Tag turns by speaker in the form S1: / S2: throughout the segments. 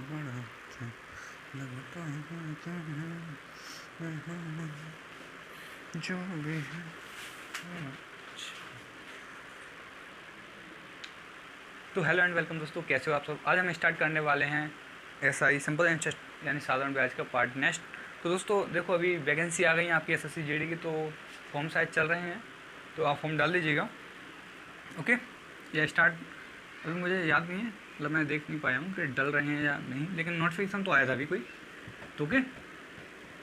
S1: बड़ा अच्छा लगता है जो भी है। तो हेलो एंड वेलकम दोस्तों, कैसे हो आप सब। आज हम स्टार्ट करने वाले हैं SI सिंपल इंटरेस्ट यानी साधारण ब्याज का पार्ट नेक्स्ट। तो दोस्तों देखो, अभी वैकेंसी आ गई है आपकी SSC JD की, तो फॉर्म शायद चल रहे हैं, तो आप फॉर्म डाल दीजिएगा। ओके, या स्टार्ट अभी मुझे याद नहीं है, मतलब मैं देख नहीं पाया हूँ कि डल रहे हैं या नहीं, लेकिन नोटिफिकेशन तो आया था अभी कोई। तो ओके,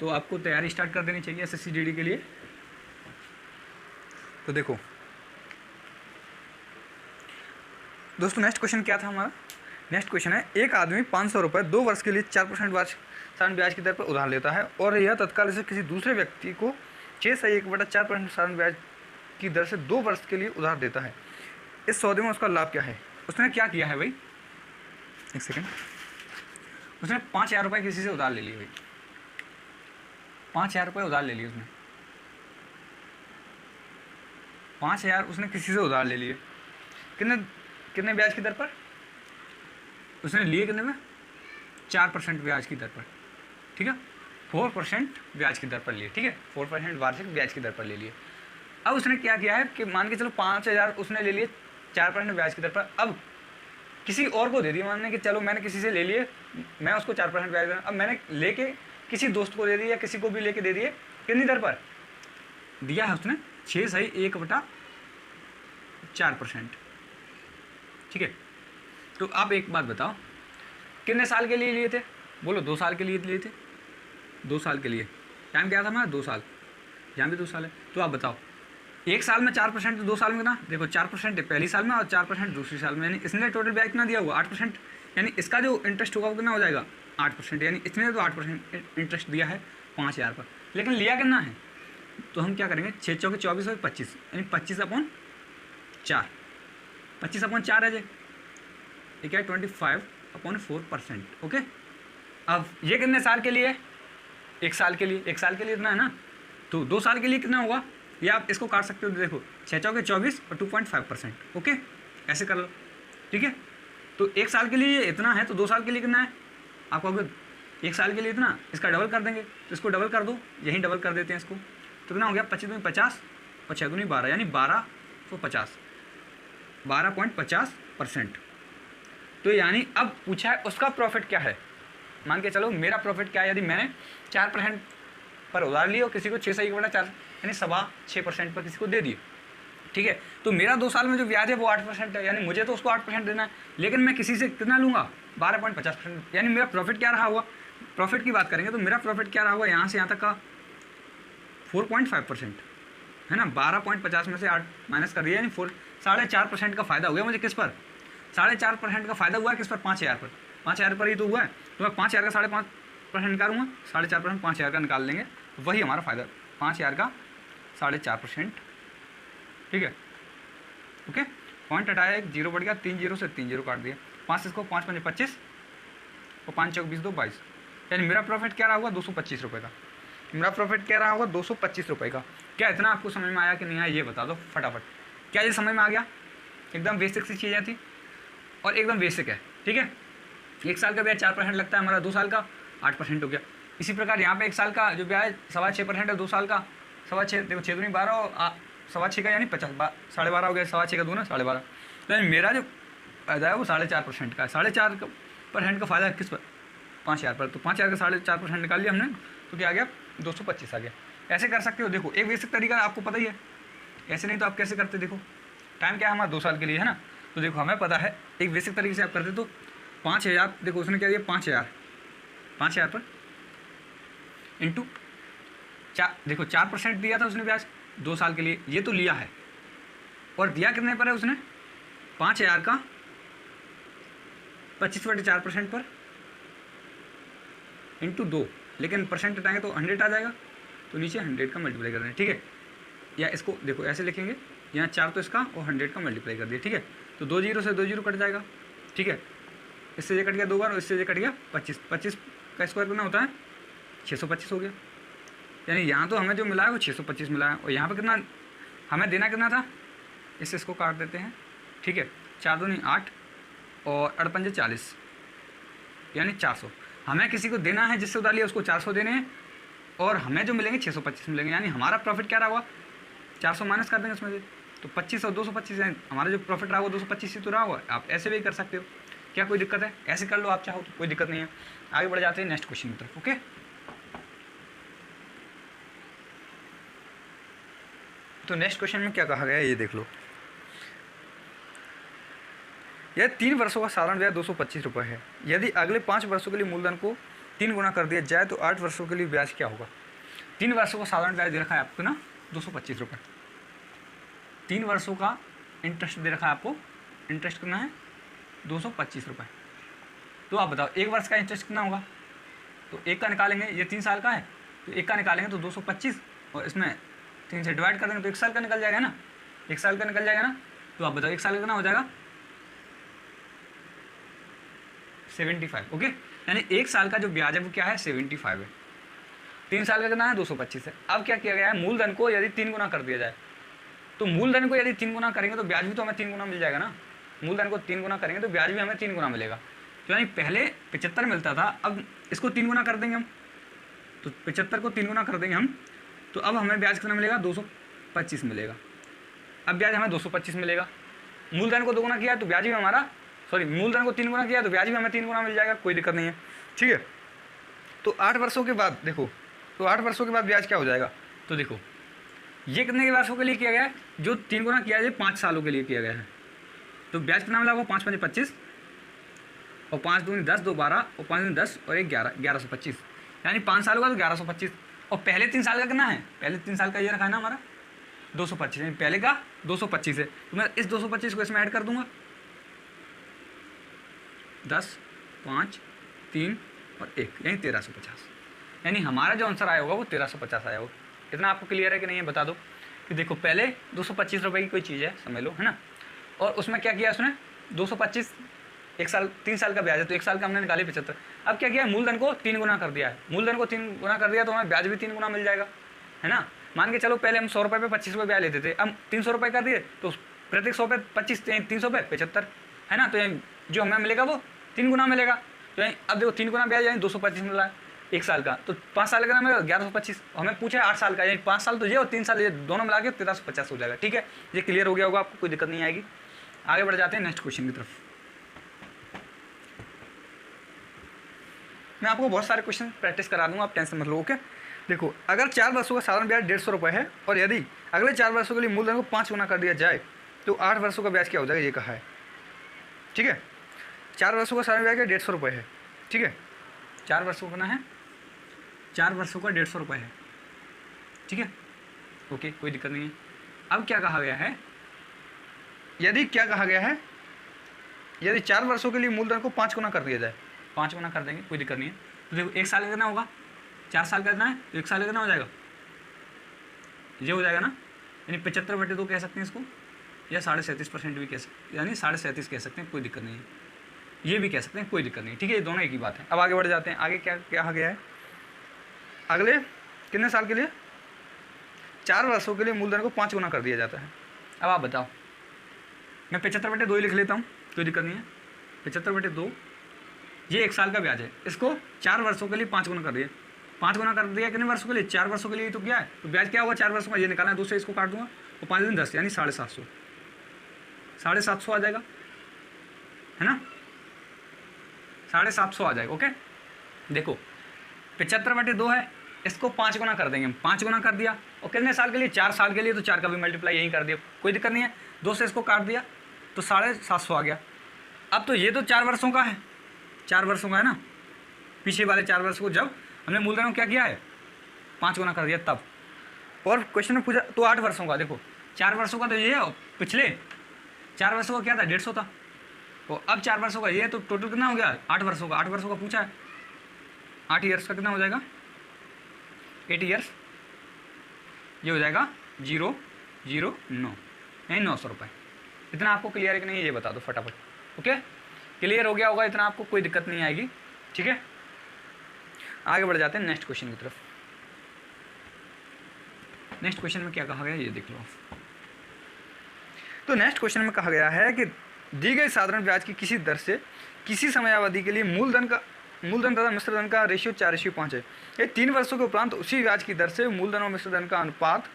S1: तो आपको तैयारी स्टार्ट कर देनी चाहिए SSC JD के लिए। तो देखो दोस्तों, नेक्स्ट क्वेश्चन क्या था हमारा। नेक्स्ट क्वेश्चन है, एक आदमी 500 रुपये 2 वर्ष के लिए 4% साधारण ब्याज की दर पर उधार लेता है और यह तत्काल से किसी दूसरे व्यक्ति को 6/1/4% साधारण ब्याज की दर से 2 वर्ष के लिए उधार देता है। इस सौदे में उसका लाभ क्या है। उसने क्या किया है भाई, एक सेकेंड। उसने 5,000 रुपये किसी से उधार ले लिए भाई, 5,000 रुपये उधार ले लिए उसने, 5,000 उसने किसी से उधार ले लिए। कितने ब्याज की दर पर उसने लिए, कितने में, 4% ब्याज की दर पर, ठीक है, 4% ब्याज की दर पर लिए, ठीक है, 4% वार्षिक ब्याज की दर पर ले लिए। अब उसने क्या किया है कि मान के चलो 5,000 उसने ले लिए 4% ब्याज की दर पर, अब किसी और को दे दिए। मानने कि चलो मैंने किसी से ले लिए, मैं उसको 4% ब्याज दे, अब मैंने लेके किसी दोस्त को दे दिया, किसी को भी लेके दे दिए, कितनी दर पर दिया है उसने, 6/1/4%, ठीक है। तो आप एक बात बताओ, कितने साल के लिए लिए थे, बोलो। 2 साल के लिए लिए थे, 2 साल के लिए। टाइम क्या था हमारा, 2 साल, यहाँ भी 2 साल है। तो आप बताओ, एक साल में 4%, 2 साल में कितना, देखो 4% पहली साल में और 4% दूसरी साल में, यानी इसने टोटल ब्याज कितना दिया हुआ 8%, यानी इसका जो इंटरेस्ट होगा वो कितना हो जाएगा 8%, यानी इसने तो 8% इंटरेस्ट दिया है 5,000 पर, लेकिन लिया कितना है। तो हम क्या करेंगे, 6 चौके 24 और 25, यानी 25/4, 25/4 है जी, ठीक है, 25/4%। ओके, अब ये कितने साल के लिए, 1 साल के लिए, 1 साल के लिए इतना है ना, तो 2 साल के लिए कितना होगा, ये आप इसको काट सकते हो। देखो 6 चौके 24 और 2.5%, ओके, ऐसे कर लो, ठीक है। तो 1 साल के लिए इतना है, तो 2 साल के लिए कितना है, आप कहोगे 1 साल के लिए इतना, इसका डबल कर देंगे, तो इसको डबल कर दो, यहीं डबल कर देते हैं इसको, तो कितना हो गया, 25 दूनी 50 और 6 दूनी 12, यानी 1250, 12.50%। तो यानी अब पूछा है उसका प्रॉफिट क्या है। मान के चलो मेरा प्रॉफिट क्या है, यदि मैंने 4% पर उधार लिया और किसी को 6/1/4 यानी 6.25% पर किसी को दे दिए, ठीक है, तो मेरा 2 साल में जो ब्याज है वो 8% है, यानी मुझे तो उसको 8% देना है, लेकिन मैं किसी से कितना लूँगा 12.50%, यानी मेरा प्रॉफिट क्या रहा हुआ। प्रॉफिट की बात करेंगे तो मेरा प्रॉफिट क्या रहा हुआ, यहाँ से यहाँ तक का 4.5% है ना, 12.50 में से 8 माइनस कर दिया, यानी 4.5% का फ़ायदा हो गया मुझे। किस पर, 4.5% का फ़ायदा हुआ है, किस पर, 5,000 पर, 5,000 पर ही तो हुआ है। तो मैं 5,000 का 5.5% निकालूंगा, 4.5% 5,000 का निकाल लेंगे, वही हमारा फ़ायदा, 5,000 का 4.5%, ठीक है। ओके, पॉइंट हटाया, एक जीरो बढ़ गया, 3 जीरो से 3 जीरो काट दिया, 5 इसको 5 5 25 और 5 चौक 20 2 22, यानी मेरा प्रॉफिट क्या रहा होगा 225 रुपये का। मेरा प्रॉफिट क्या रहा होगा 225 रुपये का। क्या इतना आपको समझ में आया कि नहीं आया, ये बता दो फटाफट। क्या ये समझ में आ गया, एकदम बेसिक सी चीज़ें थी और एकदम बेसिक है, ठीक है। 1 साल का ब्याज 4% लगता है हमारा, 2 साल का 8% हो गया। इसी प्रकार यहाँ पे 1 साल का जो ब्याज 6.25% है, 2 साल का 6.25, देखो 6 दूनी 12 और 6.25 का यानी 50, 12.5 हो गया, 6.25 का 2 ना 12.5, तो यानी मेरा जो फायदा है वो 4.5% का है। 4.5% का फ़ायदा है किस पर, 5,000 पर, तो 5,000 का 4.5% निकाल लिया हमने, तो क्या आ गया 225 आ गया। ऐसे कर सकते हो, देखो एक बेसिक तरीका आपको पता ही है, ऐसे नहीं तो आप कैसे करते। देखो टाइम क्या है हमारा 2 साल के लिए है ना, तो देखो हमें पता है एक बेसिक तरीके से आप करते तो 5,000, देखो उसने क्या दिया 5,000 पर इंटू 4, देखो 4% दिया था उसने ब्याज 2 साल के लिए, ये तो लिया है, और दिया कितने पर है उसने 5,000 का 25/4% पर इंटू 2, लेकिन परसेंट हटाएंगे तो 100 आ जाएगा, तो नीचे 100 का मल्टीप्लाई कर दें, ठीक है। या इसको देखो ऐसे लिखेंगे, यहाँ 4 तो इसका और 100 का मल्टीप्लाई कर दिया, ठीक है। तो 2 जीरो से 2 जीरो कट जाएगा, ठीक है, इससे ये कट गया 2 बार और इससे ये कट गया 25, 25 का स्क्वायर कितना होता है 625 हो गया, यानी यहाँ तो हमें जो मिला है वो 625 मिला है, और यहाँ पे कितना हमें देना कितना था, इससे इसको काट देते हैं, ठीक है, 4 दूनी 8 और 8 पंजे 40, यानी 400। हमें किसी को देना है जिससे उधार लिया उसको 400 देने हैं, और हमें जो मिलेंगे 625 मिलेंगे, यानी हमारा प्रॉफिट क्या रहा होगा, 400 माइनस कर देंगे उसमें से, तो 25 और 225 है, हमारा जो प्रॉफिट रहा होगा 225 ही तो रहा होगा। आप ऐसे भी कर सकते हो, क्या कोई दिक्कत है, ऐसे कर लो आप चाहो तो, कोई दिक्कत नहीं है। आगे बढ़ जाते हैं नेक्स्ट क्वेश्चन की तरफ। ओके, तो नेक्स्ट क्वेश्चन में क्या कहा गया है ये देख लो। यह 3 वर्षों का साधारण ब्याज 225 रुपये है। यदि अगले 5 वर्षों के लिए मूलधन को 3 गुना कर दिया जाए तो 8 वर्षों के लिए ब्याज क्या होगा। 3 वर्षों का साधारण ब्याज दे रखा है आपको ना 225 रुपये, 3 वर्षों का इंटरेस्ट दे रखा है आपको, इंटरेस्ट कितना है 225 रुपये। तो आप बताओ 1 वर्ष का इंटरेस्ट कितना होगा, तो 1 का निकालेंगे, ये 3 साल का है तो 1 का निकालेंगे तो 225, और इसमें 3 से डिवाइड कर देंगे तो 1 साल का निकल जाएगा ना, 1 साल का निकल जाएगा ना। तो आप बताओ 1 साल का कितना हो जाएगा 75। ओके, यानी 1 साल का जो ब्याज है वो क्या है 75 है, 3 साल का कितना है 225 है। अब क्या किया गया है, मूलधन को यदि 3 गुना कर दिया जाए, तो मूलधन को यदि 3 गुना करेंगे तो ब्याज भी तो हमें 3 गुना मिल जाएगा ना, मूलधन को 3 गुना करेंगे तो ब्याज भी हमें 3 गुना मिलेगा। तो यानी पहले 75 मिलता था, अब इसको 3 गुना कर देंगे हम, तो 75 को 3 गुना कर देंगे हम, तो अब हमें ब्याज कितना मिलेगा 225 मिलेगा। अब ब्याज हमें 225 मिलेगा, मूलधन को 2 गुना किया तो ब्याज भी हमारा, सॉरी मूलधन को 3 गुना किया तो ब्याज भी हमें 3 गुना मिल जाएगा, कोई दिक्कत नहीं है। ठीक है, तो 8 वर्षों के बाद देखो, तो 8 वर्षों के बाद ब्याज क्या हो जाएगा, तो देखो ये कितने के वर्षों के लिए किया गया है, जो 3 गुना किया है 5 सालों के लिए किया गया है, तो ब्याज कितना मिला होगा 5 5 25 और 5 दूनी 10, 2 12 और 5 दूनी 10 और 1 11, 1125, यानी 5 सालों का तो 1125। और पहले 3 साल का कितना है, पहले 3 साल का ये रखा है ना हमारा 225, यानी पहले का 225 है, तो मैं इस 225 को इसमें ऐड कर दूंगा, 10 5 3 और 1 यानी 1350, यानी हमारा जो आंसर आया होगा वो 1350 आया होगा। इतना आपको क्लियर है कि नहीं है बता दो। कि देखो पहले 225 रुपये की कोई चीज़ है समझ लो, है ना, और उसमें क्या किया उसने 225, 1 साल 3 साल का ब्याज है तो 1 साल का हमने निकाली 75। अब क्या किया, मूलधन को 3 गुना कर दिया है, मूलधन को 3 गुना कर दिया तो हमें ब्याज भी 3 गुना मिल जाएगा, है ना। मान के चलो पहले हम 100 रुपये पे 25 रुपये ब्याज लेते थे, अब 300 रुपये कर दिए तो प्रत्येक 100 पे 25, 300 पे 75, है ना, तो जो हमें मिलेगा वो 3 गुना मिलेगा। तो अब देखो 3 गुना ब्याज यानी 225 मिल रहा है 1 साल का, तो 5 साल का मिलेगा 1125, हमें पूछा है 8 साल का, यानी 5 साल तो ये और 3 साल ये दोनों मिला के 1350 हो जाएगा। ठीक है, ये क्लियर हो गया होगा आपको, कोई दिक्कत नहीं आएगी। आगे बढ़ जाते हैं नेक्स्ट क्वेश्चन की तरफ। मैं आपको बहुत सारे क्वेश्चन प्रैक्टिस करा दूंगा, आप टेंशन मत लो। ओके, देखो अगर 4 वर्षों का साधारण ब्याज 150 रुपये है और यदि अगले 4 वर्षों के लिए मूलधन को 5 गुना कर दिया जाए तो 8 वर्षों का ब्याज क्या हो जाएगा, ये कहा है। ठीक है, 4 वर्षों का साधारण ब्याज 150 रुपये है। ठीक है, 4 वर्षों का ना है, 4 वर्षों का 150 रुपये है। ठीक है, ओके कोई दिक्कत नहीं है। अब क्या कहा गया है, यदि क्या कहा गया है, यदि 4 वर्षों के लिए मूलधन को 5 गुना कर दिया जाए, 5 गुना कर देंगे कोई दिक्कत नहीं है। तो देखो 1 साल का कितना होगा, 4 साल का कितना है तो 1 साल का कितना हो जाएगा, ये हो जाएगा ना, यानी 75/2 कह सकते हैं इसको, या 37.5% भी कह सकते, यानी 37.5 कह सकते हैं, कोई दिक्कत नहीं है, ये भी कह सकते हैं, कोई दिक्कत नहीं। ठीक है, ये दोनों एक ही बात है। अब आगे बढ़ जाते हैं, आगे क्या कहा गया है, अगले कितने साल के लिए 4 वर्षों के लिए मूलधन को 5 गुना कर दिया जाता है। अब आप बताओ, मैं 75/2 ही लिख लेता हूँ, कोई दिक्कत नहीं है। 75/2 ये 1 साल का ब्याज है, इसको 4 वर्षों के लिए 5 गुना कर दिया, 5 गुना कर दिया कितने वर्षों के लिए, 4 वर्षों के लिए, तो क्या है, तो ब्याज क्या होगा 4 वर्षों का, ये निकालना है, 2 से इसको काट दूंगा और 5 दिन 10 यानी 750, 750 आ जाएगा, है ना, 750 आ जाएगा। ओके, देखो 75/2 है, इसको 5 गुना कर देंगे हम, 5 गुना कर दिया और कितने साल के लिए, 4 साल के लिए, तो 4 का भी मल्टीप्लाई यहीं कर दिया, कोई दिक्कत नहीं है। 2 से इसको काट दिया तो 750 आ गया। अब तो ये तो 4 वर्षों का है, 4 वर्षों का है ना, पीछे वाले 4 वर्षों को जब हमने मूलधन को क्या किया है 5 गुना कर दिया तब। और क्वेश्चन में पूछा तो 8 वर्षों का, देखो 4 वर्षों का तो ये है, पिछले 4 वर्षों का क्या था 150 था, तो अब 4 वर्षों का ये है, तो टोटल कितना हो गया 8 वर्षों का, 8 वर्षों का पूछा है, 8 ईयर्स का कितना हो जाएगा 8 ईयर्स, ये हो जाएगा 009 यानी 900 रुपये। इतना आपको क्लियर है कि नहीं ये बता दो फटाफट। ओके, क्लियर हो गया होगा इतना, आपको कोई दिक्कत नहीं आएगी। ठीक है, आगे बढ़ जाते हैं नेक्स्ट क्वेश्चन की तरफ। नेक्स्ट क्वेश्चन में क्या कहा गया ये देख लो। तो नेक्स्ट क्वेश्चन में कहा गया है कि दी गई साधारण ब्याज की किसी दर से किसी समयावधि के लिए मूलधन का मूलधन तथा मिश्र धन का रेशियो 4:5 है। ये 3 वर्षों के उपरांत उसी ब्याज की दर से मूलधन और मिश्र धन का अनुपात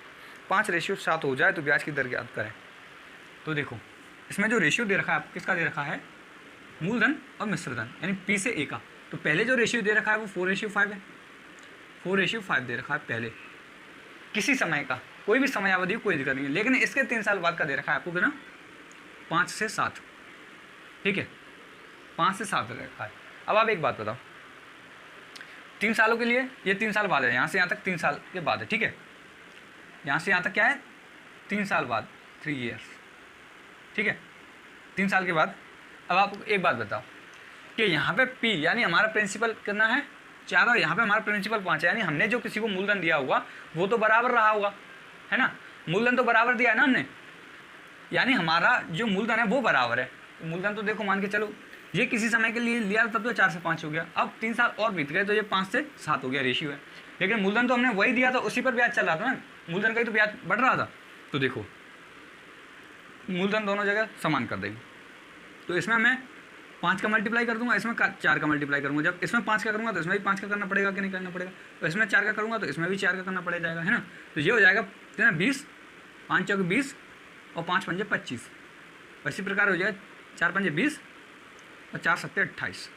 S1: 5:7 हो जाए तो ब्याज की दर ज्ञात करें। तो देखो इसमें जो रेशियो दे रखा है, किसका दे रखा है, मूलधन और मिश्र धन यानी P से A का। तो पहले जो रेशियो दे रखा है वो 4:5 है, 4:5 दे रखा है पहले, किसी समय का, कोई भी समय अवधि कोई दिक्कत नहीं है। लेकिन इसके 3 साल बाद का दे रखा है आपको कितना, 5 से 7, ठीक है, 5 से 7 दे रखा है। अब आप एक बात बताओ, 3 सालों के लिए ये 3 साल बाद है, यहाँ से यहाँ तक 3 साल के बाद है, ठीक है, यहाँ से यहाँ तक क्या है 3 साल बाद, 3 ईयर्स, ठीक है, 3 साल के बाद। अब आप एक बात बताओ कि यहाँ पे P यानी हमारा प्रिंसिपल कितना है 4 और यहाँ पे हमारा प्रिंसिपल 5 है, यानी हमने जो किसी को मूलधन दिया होगा वो तो बराबर रहा होगा, है ना, मूलधन तो बराबर दिया है ना हमने, यानी हमारा जो मूलधन है वो बराबर है। तो मूलधन तो देखो मान के चलो ये किसी समय के लिए लिया तब तो 4 से 5 हो गया, अब 3 साल और बीत गए तो ये 5 से 7 हो गया रेशियो है। लेकिन मूलधन तो हमने वही दिया था, उसी पर ब्याज चल रहा था ना, मूलधन का ही तो ब्याज बढ़ रहा था। तो देखो मूलधन दोनों जगह समान कर देंगे, तो इसमें मैं 5 का मल्टीप्लाई कर दूंगा, इसमें 4 का मल्टीप्लाई करूंगा। जब इसमें 5 का करूंगा तो इसमें भी 5 का करना पड़ेगा कि नहीं करना पड़ेगा, तो इसमें 4 का करूंगा तो इसमें भी 4 का करना पड़ जाएगा, है ना। तो ये हो जाएगा कितना 20, 5 चौके 20 और 5 पंजे 25, इसी प्रकार हो जाएगा 4 पंजे 20 और 4 सत्ते 28।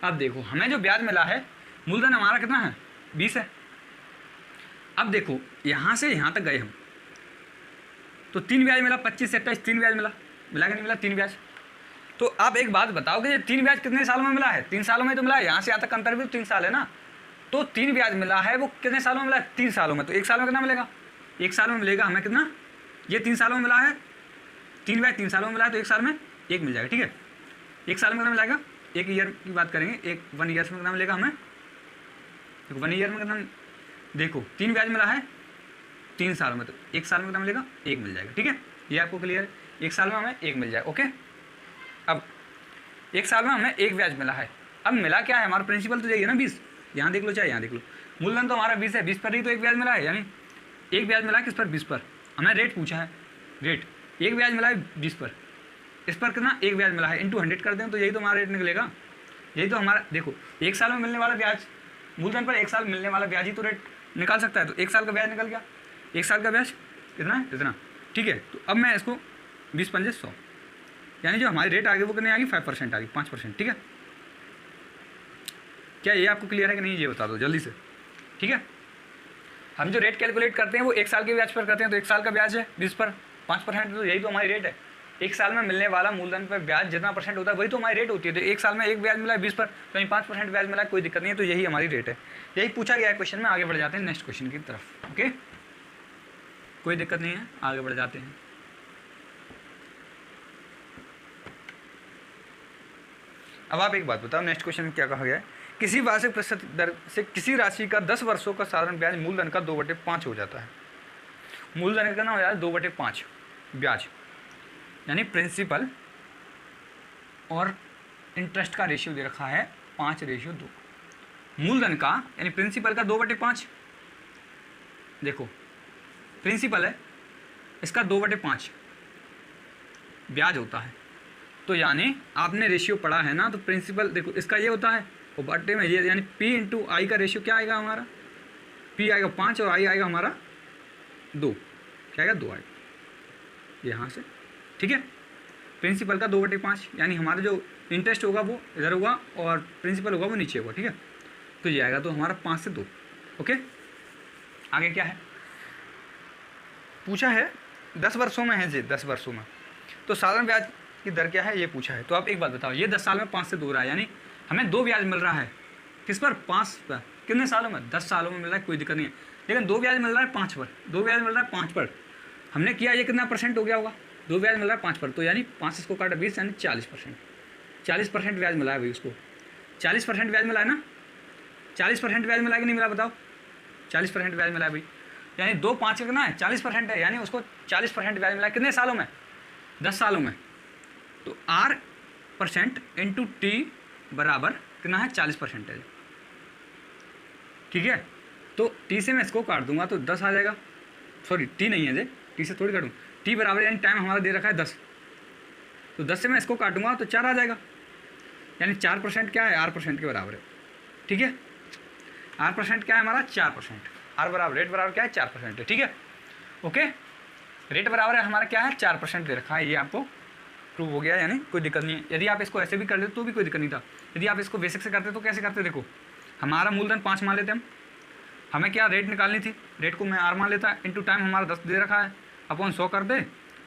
S1: अब देखो हमें जो ब्याज मिला है, मूलधन हमारा कितना है 20 है। अब देखो यहाँ से यहाँ तक गए हम तो 3 ब्याज मिला, 25 से 28 3 ब्याज मिला, मिला कि नहीं मिला 3 ब्याज। तो आप एक बात बताओ कि ये 3 ब्याज कितने सालों में मिला है, 3 सालों में तो मिला है, यहाँ से यहाँ तक अंतर भी 3 साल है ना, तो 3 ब्याज मिला है वो कितने सालों में मिला है 3 सालों में। तो 1 साल में कितना मिलेगा, 1 साल में मिलेगा हमें कितना, ये 3 सालों में मिला है, 3 ब्याज 3 सालों में मिला है तो 1 साल में 1 मिल जाएगा, ठीक है। 1 साल में कितना मिलेगा, 1 ईयर की बात करेंगे, 1 ईयर्स में कितना मिलेगा हमें, 1 ईयर में कितना, देखो 3 ब्याज मिला है 3 सालों में, तो 1 साल में कितना मिलेगा 1 मिल जाएगा, ठीक है, ये आपको क्लियर है। 1 साल में हमें 1 मिल जाएगा, ओके। अब 1 साल में हमें 1 ब्याज मिला है, अब मिला क्या है, हमारा प्रिंसिपल तो यही है ना 20, यहाँ देख लो चाहे यहाँ देख लो, मूलधन तो हमारा 20 है, 20 पर ही तो 1 ब्याज मिला है, यानी 1 ब्याज मिला है किस पर 20 पर, हमें रेट पूछा है, रेट 1 ब्याज मिला है 20 पर, इस पर कितना 1 ब्याज मिला है, इंटू 100 कर दें तो यही तो हमारा रेट निकलेगा। यही तो हमारा, देखो 1 साल में मिलने वाला ब्याज, मूलधन पर 1 साल मिलने वाला ब्याज ही तो रेट निकाल सकता है। तो 1 साल का ब्याज निकल गया, 1 साल का ब्याज कितना है इतना, ठीक है। तो अब मैं इसको 20 पंजे 100, यानी जो हमारी रेट आ गई वो कितनी आ गई 5% आ गई, 5%, ठीक है। क्या ये आपको क्लियर है कि नहीं, ये बता दो जल्दी से, ठीक है। हम जो रेट कैलकुलेट करते हैं वो 1 साल के ब्याज पर करते हैं, तो 1 साल का ब्याज है 20 पर 5%, तो यही तो हमारी रेट है। 1 साल में मिलने वाला मूलधन पर ब्याज जितना परसेंट होता है वही तो हमारी रेट होती है। तो 1 साल में 1 ब्याज मिला है 20 पर, तो 5% ब्याज मिला है, कोई दिक्कत नहीं है, तो यही हमारी रेट है। यही पूछा गया है क्वेश्चन में। आगे बढ़ जाते हैं नेक्स्ट क्वेश्चन की तरफ, ओके, कोई दिक्कत नहीं है, आगे बढ़ जाते हैं। अब आप एक बात बताओ, नेक्स्ट क्वेश्चन में क्या कहा गया है, किसी वार्षिक प्रतिशत दर से किसी राशि का 10 वर्षों का साधारण ब्याज मूलधन का 2/5 हो जाता है। मूलधन का कितना हो जाता है 2/5 ब्याज, यानी प्रिंसिपल और इंटरेस्ट का रेशियो दे रखा है 5:2। मूलधन का यानी प्रिंसिपल का 2/5, देखो प्रिंसिपल है इसका 2/5 ब्याज होता है। तो यानी आपने रेशियो पढ़ा है ना, तो प्रिंसिपल देखो इसका ये होता है और बट्टे में ये, यानी P इंटू आई का रेशियो क्या आएगा हमारा, P आएगा 5 और I आएगा हमारा 2, क्या आएगा 2 आएगा यहाँ से, ठीक है। प्रिंसिपल का 2/5, यानी हमारा जो इंटरेस्ट होगा वो इधर होगा और प्रिंसिपल होगा वो नीचे होगा, ठीक है। तो ये आएगा तो हमारा 5 से 2, ओके। आगे क्या है पूछा है, 10 वर्षों में है जी, 10 वर्षों में, तो साधारण ब्याज की दर क्या है ये पूछा है। तो आप एक बात बताओ, ये 10 साल में 5 से 2 रहा है, यानी हमें 2 ब्याज मिल रहा है किस पर 5 पर, कितने सालों में 10 सालों में मिल रहा है, कोई दिक्कत नहीं है। लेकिन 2 ब्याज मिल रहा है 5 पर, 2 ब्याज मिल रहा है 5 पर, हमने किया ये कितना परसेंट हो गया होगा, 2 ब्याज मिल रहा है 5 पर, तो यानी 5 इसको काटा 20 यानी 40%, 40% ब्याज मिला है भाई उसको, 40% ब्याज मिला है ना, 40% ब्याज मिला कि नहीं मिला बताओ, 40% ब्याज मिला है भाई, यानी 2 5 का कितना है 40% है, यानी उसको 40% ब्याज मिला है कितने सालों में 10 सालों में। तो R% इंटू T बराबर कितना है 40% है, ठीक है। तो T से मैं इसको काट दूंगा तो 10 आ जाएगा, सॉरी T नहीं है जे, T से थोड़ी काटूँ, T बराबर यानी टाइम हमारा दे रखा है 10, तो 10 से मैं इसको काटूंगा तो 4 आ जाएगा, यानी 4% क्या है, R% के बराबर है। ठीक है, R% क्या है हमारा 4%, R बराबर रेट बराबर क्या है 4% है। ठीक है, ओके, रेट बराबर है हमारा क्या है 4% दे रखा है, ये आपको प्रूव हो गया, यानी कोई दिक्कत नहीं है। यदि आप इसको ऐसे भी कर लेते तो भी कोई दिक्कत नहीं था। यदि आप इसको बेसिक से करते तो कैसे करते, देखो हमारा मूलधन 5 मान लेते हम, हमें क्या रेट निकालनी थी, रेट को मैं R मान लेता, इंटू टाइम हमारा 10 दे रखा है, अपॉन 100 कर दे,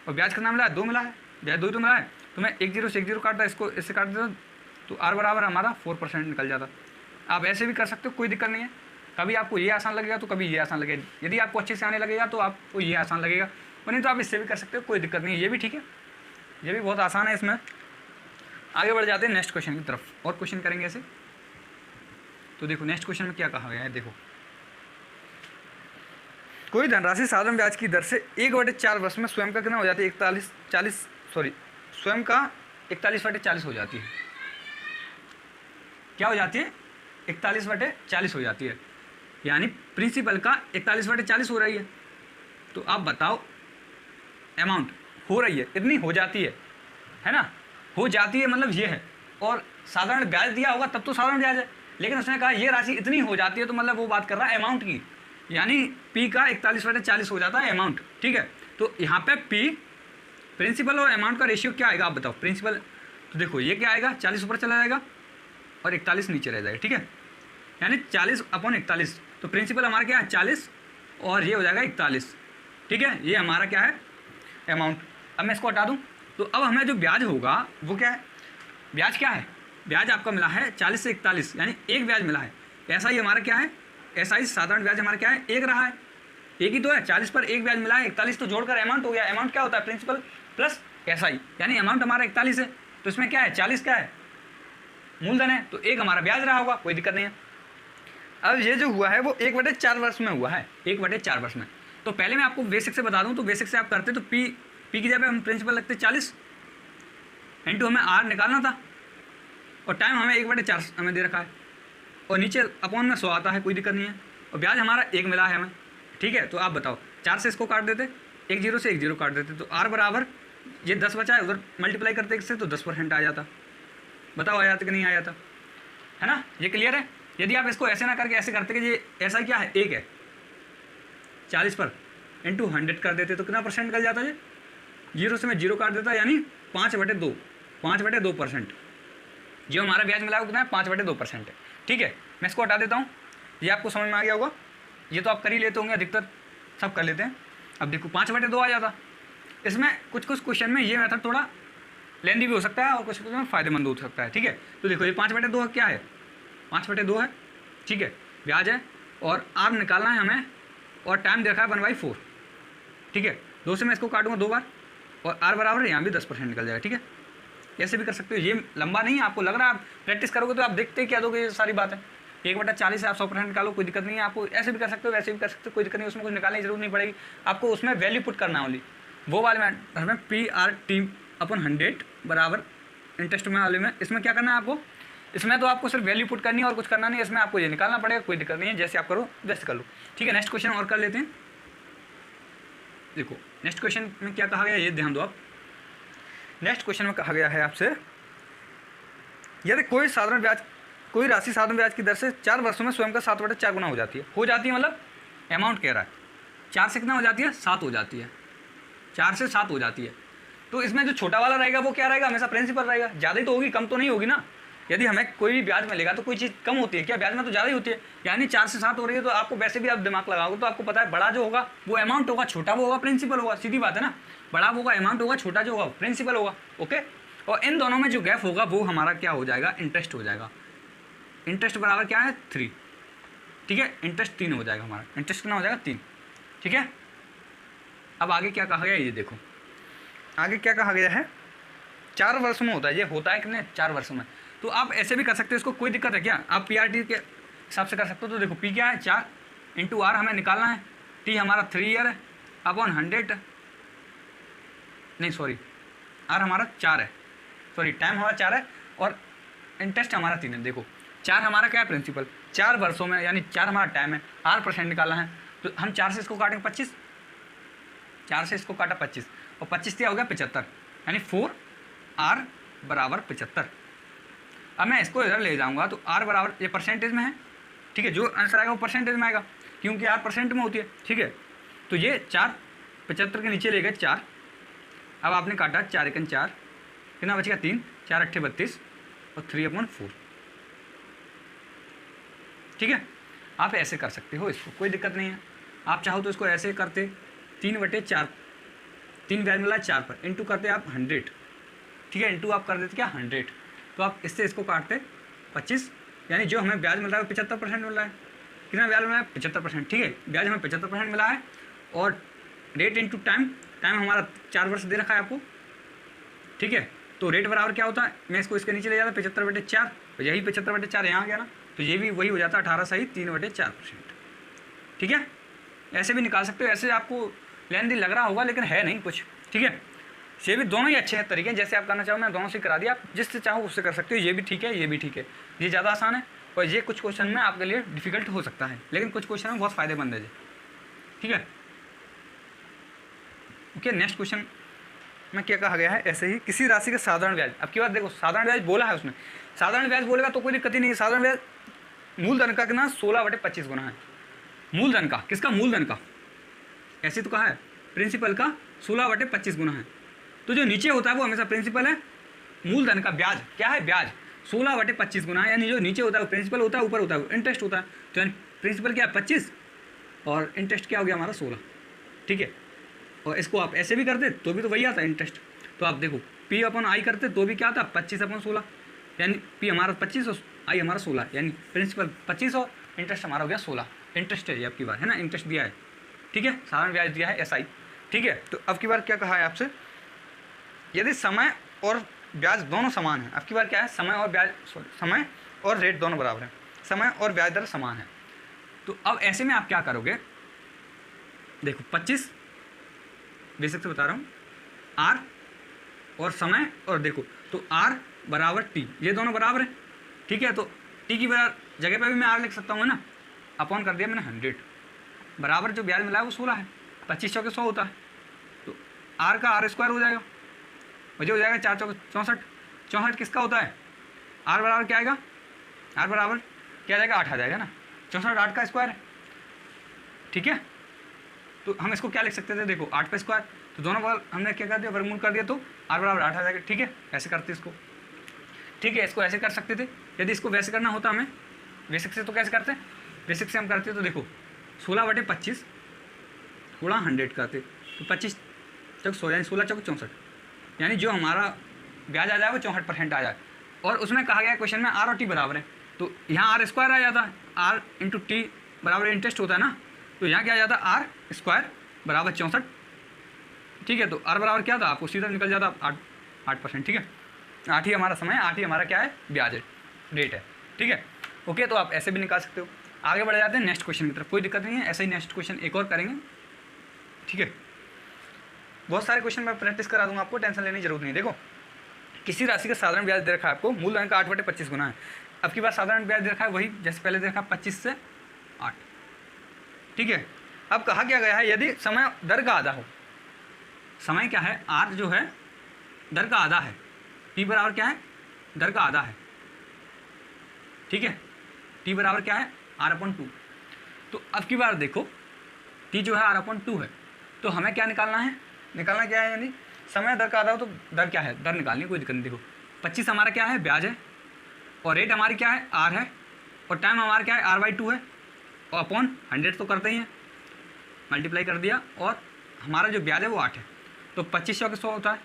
S1: और ब्याज कितना मिला है 2 मिला है, ब्याज 2 तो मिला है, तो मैं 1 0 से 1 0 काटता, इसको इससे काट देता, तो R बराबर हमारा 4% निकल जाता। आप ऐसे भी कर सकते हो, कोई दिक्कत नहीं है, कभी आपको ये आसान लगेगा तो कभी ये आसान लगेगा, यदि आपको अच्छे से आने लगेगा तो आपको ये आसान लगेगा, और नहीं तो आप इससे भी कर सकते हो, कोई दिक्कत नहीं है, ये भी ठीक है, ये भी बहुत आसान है। इसमें आगे बढ़ जाते हैं नेक्स्ट क्वेश्चन की तरफ, और क्वेश्चन करेंगे ऐसे। तो देखो नेक्स्ट क्वेश्चन में क्या कहा गया है, देखो कोई धनराशि साधारण ब्याज की दर से 1/4 वर्ष में स्वयं का कितना हो जाती है, 41/40 हो जाती है। क्या हो जाती है, 41/40 हो जाती है, यानी प्रिंसिपल का 41/40 हो रही है। तो आप बताओ अमाउंट हो रही है इतनी, हो जाती है ना, हो जाती है मतलब ये है, और साधारण ब्याज दिया होगा तब तो साधारण ब्याज है, लेकिन उसने कहा ये राशि इतनी हो जाती है, तो मतलब वो बात कर रहा है अमाउंट की, यानी P का 41/40 हो जाता है अमाउंट। ठीक है, तो यहाँ पे P प्रिंसिपल और अमाउंट का रेशियो क्या आएगा आप बताओ, प्रिंसिपल तो देखो ये क्या आएगा 40 ऊपर चला जाएगा और 41 नीचे रह जाएगा। ठीक है, यानी 40/41, तो प्रिंसिपल हमारा क्या है 40 और ये हो जाएगा 41। ठीक है, ये हमारा क्या है अमाउंट। अब मैं इसको हटा दूँ, तो अब हमें जो ब्याज होगा वो क्या है, ब्याज क्या है, ब्याज आपका मिला है 40 से 41, यानी एक ब्याज मिला है। ऐसा ही हमारा क्या है, ऐसा ही साधारण ब्याज हमारा क्या है एक रहा है, एक ही तो है, 40 पर एक ब्याज मिला है, 41 तो जोड़कर अमाउंट हो गया। अमाउंट क्या होता है प्रिंसिपल प्लस SI, यानी अमाउंट हमारा 41 है, तो इसमें क्या है 40 क्या है मूलधन है, तो एक हमारा ब्याज रहा होगा, कोई दिक्कत नहीं है। अब ये जो हुआ है वो 1/4 वर्ष में हुआ है, 1/4 वर्ष में। तो पहले मैं आपको बेसिक से बता दूं, तो बेसिक से आप करते तो P की जगह हम प्रिंसिपल लगते 40 इंटू हमें R निकालना था, और टाइम हमें 1/4 हमें दे रखा है, और नीचे अपॉन में 100 आता है, कोई दिक्कत नहीं है, और ब्याज हमारा 1 मिला है हमें। ठीक है, तो आप बताओ 4 से इसको काट देते, 1 0 से 1 0 काट देते, तो R बराबर ये 10 बचा है, उधर मल्टीप्लाई करते इससे तो 10% आ जाता। बताओ आ जाता कि नहीं आ जाता, है ना, ये क्लियर है। यदि आप इसको ऐसे ना करके ऐसे करते कि ये ऐसा क्या है 1 है, 40 पर इंटू 100 कर देते तो कितना परसेंट निकल जाता है, 0 से मैं 0 काट देता, यानी 5/2%। जो हमारा ब्याज मिला है वो कितना है 5/2% है। ठीक है, मैं इसको हटा देता हूँ, ये आपको समझ में आ गया होगा, ये तो आप कर ही लेते होंगे, अधिकतर सब कर लेते हैं। अब देखो 5/2 आ जाता। इसमें कुछ क्वेश्चन में ये मेथड थोड़ा लेंदी भी हो सकता है और कुछ में फ़ायदेमंद हो सकता है। ठीक है, तो देखो ये 5/2 क्या है, 5/2 है। ठीक है, ब्याज है और R निकालना है हमें, और टाइम देखा है 1/4। ठीक है, 2 से मैं इसको काटूंगा 2 बार, और R बराबर है यहाँ भी 10% निकल जाएगा। ठीक है, ऐसे भी कर सकते हो, ये लंबा नहीं है, आपको लग रहा है आप प्रैक्टिस करोगे तो आप देखते ही क्या दोगे, ये सारी बात है। 1/40 से आप 100% निकालो, कोई दिक्कत नहीं है, आपको ऐसे भी कर सकते हो वैसे भी कर सकते हो, कोई दिक्कत नहीं, उसमें कुछ निकालने की जरूरत नहीं पड़ेगी, आपको उसमें वैल्यू पुट करना ओनली। वो वाले में हमें PR/100 बराबर इंटरेस्ट में वाले में, इसमें क्या करना है आपको, इसमें तो आपको सिर्फ वैल्यू पुट करनी है और कुछ करना नहीं है, इसमें आपको ये निकालना पड़ेगा, कोई दिक्कत नहीं है, जैसे आप करो वैसे कर लो। ठीक है, नेक्स्ट क्वेश्चन और कर लेते हैं। देखो नेक्स्ट क्वेश्चन में क्या कहा गया, ये ध्यान दो आप। नेक्स्ट क्वेश्चन में कहा गया है आपसे, यदि कोई राशि साधारण ब्याज की दर से 4 वर्षों में स्वयं का 7/4 गुना हो जाती है मतलब अमाउंट कह रहा है 4 से कितना हो जाती है 7 हो जाती है, 4 से 7 हो जाती है। तो इसमें जो छोटा वाला रहेगा वो क्या रहेगा, हमेशा प्रिंसिपल रहेगा, ज़्यादा ही तो होगी, कम तो नहीं होगी ना। यदि हमें कोई भी ब्याज मिलेगा तो कोई चीज़ कम होती है क्या, ब्याज में तो ज़्यादा ही होती है, यानी 4 से 7 हो रही है, तो आपको वैसे भी आप दिमाग लगाओगे तो आपको पता है बड़ा जो होगा वो अमाउंट होगा, छोटा वो होगा प्रिंसिपल होगा, सीधी बात है ना, बड़ा होगा अमाउंट होगा, छोटा जो होगा प्रिंसिपल होगा। ओके, और इन दोनों में जो गैप होगा वो हमारा क्या हो जाएगा, इंटरेस्ट हो जाएगा। इंटरेस्ट बराबर क्या है 3। ठीक है, इंटरेस्ट 3 हो जाएगा हमारा, इंटरेस्ट कितना हो जाएगा 3। ठीक है, अब आगे क्या कहा गया ये देखो, आगे क्या कहा गया है 4 वर्षों में होता है, ये होता है कितने 4 वर्षों में। तो आप ऐसे भी कर सकते हो, इसको कोई दिक्कत है क्या, आप PRT के हिसाब से कर सकते हो। तो देखो P क्या है 4 इंटू R हमें निकालना है, T हमारा 3 ईयर है अपॉन 100, नहीं सॉरी R हमारा 4 है, सॉरी टाइम हमारा 4 है और इंटरेस्ट हमारा 3 है। देखो 4 हमारा क्या है प्रिंसिपल, 4 वर्षों में यानी 4 हमारा टाइम है, R% निकालना है, तो हम 4 से इसको काटेंगे 25, 4 से इसको काटा 25 और 25 क्या हो गया 75, यानी 4R बराबर 75। अब मैं इसको इधर ले जाऊँगा तो आर बराबर, ये परसेंटेज में है, ठीक है, जो आंसर आएगा वो परसेंटेज में आएगा क्योंकि आर परसेंट में होती है, ठीक है। तो ये 4 75 के नीचे ले गए 4, अब आपने काटा 4 एकन 4, कितना बचेगा 3, 4 अट्ठे 32 और 3/4, ठीक है। आप ऐसे कर सकते हो, इसको कोई दिक्कत नहीं है। आप चाहो तो इसको ऐसे करते 3/4, 3 ब्याज मिला है 4 पर, इंटू करते आप 100, ठीक है, इंटू आप कर देते क्या 100, तो आप इससे इसको काटते 25, यानी जो हमें ब्याज मिल रहा है वो 75% मिल रहा है। कितना ब्याज मिला है 75%, ठीक है, ब्याज हमें 75% मिला है। और रेट इंटू टाइम, टाइम हमारा 4 वर्ष दे रखा है आपको, ठीक है। तो रेट बराबर क्या होता है, मैं इसको इसके नीचे ले जाता 75/4, तो यही 75/4 यहाँ आ गया ना, तो ये भी वही हो जाता 18 सही 3/4%, ठीक है। ऐसे भी निकाल सकते हो, ऐसे आपको लेंदी लग रहा होगा लेकिन है नहीं कुछ, ठीक है। ये भी दोनों ही अच्छे हैं तरीके, जैसे आप करना चाहो मैं दोनों से करा दिया, आप जिससे चाहो उससे कर सकते हो। ये भी ठीक है, ये भी ठीक है, ये ज़्यादा आसान है और ये कुछ क्वेश्चन में आपके लिए डिफिकल्ट हो सकता है, लेकिन कुछ क्वेश्चन में बहुत फ़ायदेमंद है, ठीक है। ओके, नेक्स्ट क्वेश्चन में क्या कहा गया है, ऐसे ही किसी राशि का साधारण ब्याज। अब की बात देखो, साधारण ब्याज बोला है उसने, साधारण ब्याज बोलेगा तो कोई दिक्कत ही नहीं है। साधारण ब्याज मूलधन का कितना 16/25 गुना है, मूलधन का, किसका मूलधन का, ऐसे तो कहा है प्रिंसिपल का 16/25 गुना है। तो जो नीचे होता है वो हमेशा प्रिंसिपल है, मूलधन का ब्याज क्या है, ब्याज 16/25 गुना है, यानी जो नीचे होता है वो प्रिंसिपल होता है, ऊपर होता है वो इंटरेस्ट होता है। तो यानी प्रिंसिपल क्या है 25 और इंटरेस्ट क्या हो गया हमारा 16, ठीक है। और इसको आप ऐसे भी करते तो भी तो वही आता है इंटरेस्ट। तो आप देखो P/I करते तो भी क्या आता 25/16, यानी P हमारा 25 और I हमारा 16, यानी प्रिंसिपल 25 और इंटरेस्ट हमारा हो गया 16। इंटरेस्ट है ये अब की बार, है ना, इंटरेस्ट दिया है, ठीक है, साधारण ब्याज दिया है SI, ठीक है। तो अब की बार क्या कहा है आपसे, यदि समय और ब्याज दोनों समान है, अब की बार क्या है, समय और ब्याज, समय और रेट दोनों बराबर है, समय और ब्याज दर समान है। तो अब ऐसे में आप क्या करोगे, देखो 25 बेसिक से बता रहा हूँ, R और समय, और देखो तो R बराबर T, ये दोनों बराबर है, ठीक है। तो T की बराबर जगह पे भी मैं R लिख सकता हूँ, है ना, अपॉन कर दिया मैंने 100, बराबर जो ब्याज मिला है वो 16 है, 25 चौके 100 होता है, तो R का R² हो जाएगा, मुझे हो जाएगा 4 चौके 64, 64 किसका होता है, R बराबर क्या आएगा, R बराबर क्या आ जाएगा 8 आ जाएगा ना, 64 8 का स्क्वायर है, ठीक है। तो हम इसको क्या लिख सकते थे, देखो 8 का स्क्वायर, तो दोनों बगल हमने क्या कर दिया, वर्गमूल कर दिया, तो R बराबर 8 आ जाएगा, ठीक है। ऐसे करते इसको, ठीक है, इसको ऐसे कर सकते थे। यदि इसको वैसे करना होता हमें बेसिक से, तो कैसे करते हैं, बेसिक से हम करते तो देखो 16/25 गुणा 100 करते, तो 25 चौक 100 यानी 16 चौक 64, यानी जो हमारा ब्याज आ जाए वो 64% आ जाए। और उसमें कहा गया क्वेश्चन में R और T बराबर है, तो यहाँ R² आ जाता है, R इंटू T बराबर इंटरेस्ट होता है ना, तो यहाँ क्या आ जाता है R² बराबर 64, ठीक है। तो R बराबर क्या था, आपको सीधा निकल जाता 8%, ठीक है। 8 ही हमारा समय, 8 ही हमारा क्या है, ब्याज है, रेट है, ठीक है। ओके, तो आप ऐसे भी निकाल सकते हो। आगे बढ़ जाते हैं नेक्स्ट क्वेश्चन की तरफ, कोई दिक्कत नहीं है, ऐसे ही नेक्स्ट क्वेश्चन एक और करेंगे, ठीक है। बहुत सारे क्वेश्चन मैं प्रैक्टिस करा दूंगा आपको, टेंशन लेने की जरूरत नहीं। देखो किसी राशि का साधारण ब्याज दे रखा है आपको, मूलधन का 8/25 गुना है। अब की बार साधारण ब्याज दे रखा है वही जैसे पहले दे रखा 25 से 8, ठीक है। अब कहा क्या गया है, यदि समय दर का आधा हो, समय क्या है, R जो है दर का आधा है, T बराबर क्या है, दर का आधा है, ठीक है। T बराबर क्या है, R/2। तो अब की बार देखो T जो है R/2 है, तो हमें क्या निकालना है, निकालना क्या है, यानी समय दर का आधा हो तो दर क्या है, दर निकालनी, कोई दिक्कत नहीं। देखो 25 हमारा क्या है, ब्याज है, और रेट हमारी क्या है, R है, और टाइम हमारा क्या है, R/2 है, और अपॉन 100 तो करते ही हैं, मल्टीप्लाई कर दिया, और हमारा जो ब्याज है वो 8 है, तो 25 चौके 100 होता है,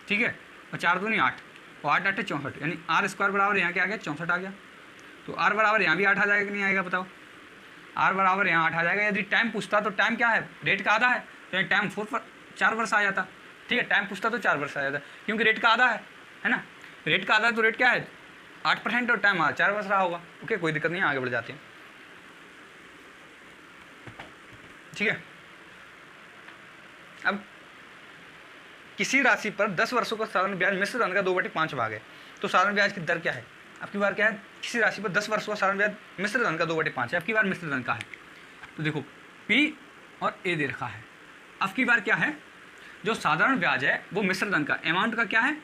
S1: ठीक है। और 4 दूनी 8, और 8 8 64, यानी R² बराबर यहाँ क्या आ गया 64 आ गया। तो R बराबर यहाँ भी 8 आ जाएगा कि नहीं आएगा बताओ, R बराबर यहाँ 8 आ जाएगा। यदि टाइम पूछता तो टाइम क्या है, रेट का आधा है, तो टाइम 4 वर्ष आ जाता, ठीक है। टाइम पूछता तो 4 वर्ष आ जाता, क्योंकि रेट का आधा है ना, रेट का आधा है तो रेट क्या है 8% और टाइम 4 वर्ष रहा होगा। ओके, कोई दिक्कत नहीं, आगे बढ़ जाते हैं, ठीक है। अब किसी राशि पर 10 वर्षों का साधारण ब्याज मिश्र धन का 2/5 भाग है, तो साधारण ब्याज की दर क्या है। अब की बार क्या है, किसी राशि पर 10 वर्षों का साधारण ब्याज मिश्र धन का 2/5 है, अब की बार मिश्र धन का है। तो देखो P और A दे रखा है। अब की बार क्या है, जो साधारण ब्याज है वो मिश्र धन का, अमाउंट का क्या है,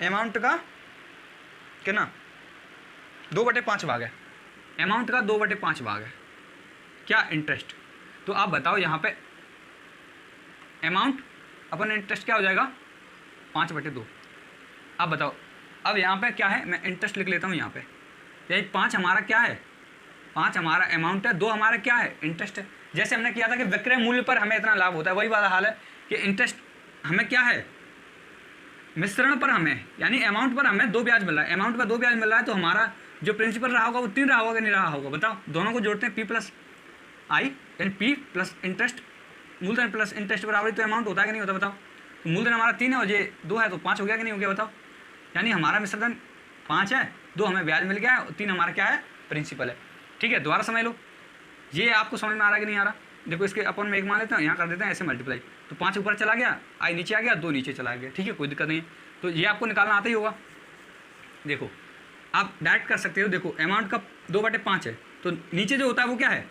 S1: अमाउंट का कितना 2/5 भाग है, अमाउंट का 2/5 भाग है क्या, इंटरेस्ट। तो आप बताओ यहाँ पे अमाउंट अपन इंटरेस्ट क्या हो जाएगा, 5/2। अब बताओ, अब यहाँ पे क्या है, मैं इंटरेस्ट लिख लेता हूँ यहाँ पे, यही 5 हमारा क्या है, 5 हमारा अमाउंट है, 2 हमारा क्या है, इंटरेस्ट है। जैसे हमने किया था कि विक्रय मूल्य पर हमें इतना लाभ होता है, वही वाला हाल है कि इंटरेस्ट हमें क्या है, मिश्रण पर हमें, यानी अमाउंट पर हमें 2 ब्याज मिल रहा है, अमाउंट पर 2 ब्याज मिल रहा है, तो हमारा जो प्रिंसिपल रहा होगा वो 3 रहा होगा कि नहीं रहा होगा, बताओ। दोनों को जोड़ते हैं, P + I यानी P + इंटरेस्ट, मूलधन प्लस इंटरेस्ट बराबर तो अमाउंट होता है कि नहीं होता, बताओ। तो मूलधन हमारा 3 है और ये 2 है, तो 5 हो गया कि नहीं हो गया, बताओ। यानी हमारा मिश्रधन 5 है, 2 हमें ब्याज मिल गया है और 3 हमारा क्या है, प्रिंसिपल है। ठीक है, दोबारा समझ लो, ये आपको समझ में आ रहा है कि नहीं आ रहा। देखो इसके अपन में 1 मान लेते हैं, यहाँ कर देते हैं ऐसे मल्टीप्लाई, तो 5 ऊपर चला गया, I नीचे आ गया, 2 नीचे चला गया। ठीक है, कोई दिक्कत नहीं है, तो ये आपको निकालना आता ही होगा। देखो आप डायरेक्ट कर सकते हो, देखो अमाउंट का 2/5 है, तो नीचे जो होता है वो क्या है,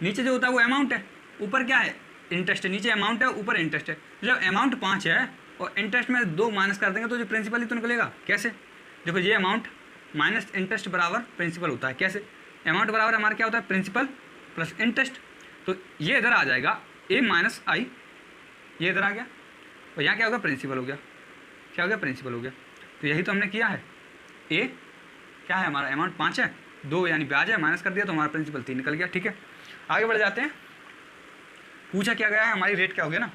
S1: नीचे जो होता है वो अमाउंट है, ऊपर क्या है, इंटरेस्ट है। नीचे अमाउंट है, ऊपर इंटरेस्ट है। तो जब अमाउंट 5 है और इंटरेस्ट में 2 माइनस कर देंगे तो जो प्रिंसिपल ही तो निकलेगा। कैसे, देखो ये अमाउंट माइनस इंटरेस्ट बराबर प्रिंसिपल होता है। कैसे, अमाउंट बराबर हमारा क्या होता है, प्रिंसिपल प्लस इंटरेस्ट। तो ये इधर आ जाएगा A - I, ये इधर आ गया, और यहाँ क्या होगा, प्रिंसिपल हो गया। क्या हो गया, प्रिंसिपल हो गया। तो यही तो हमने किया है। A क्या है हमारा, अमाउंट 5 है, 2 यानी ब्याज है, माइनस कर दिया तो हमारा प्रिंसिपल 3 निकल गया। ठीक है, आगे बढ़ जाते हैं। पूछा क्या गया है, हमारी रेट क्या हो गया ना,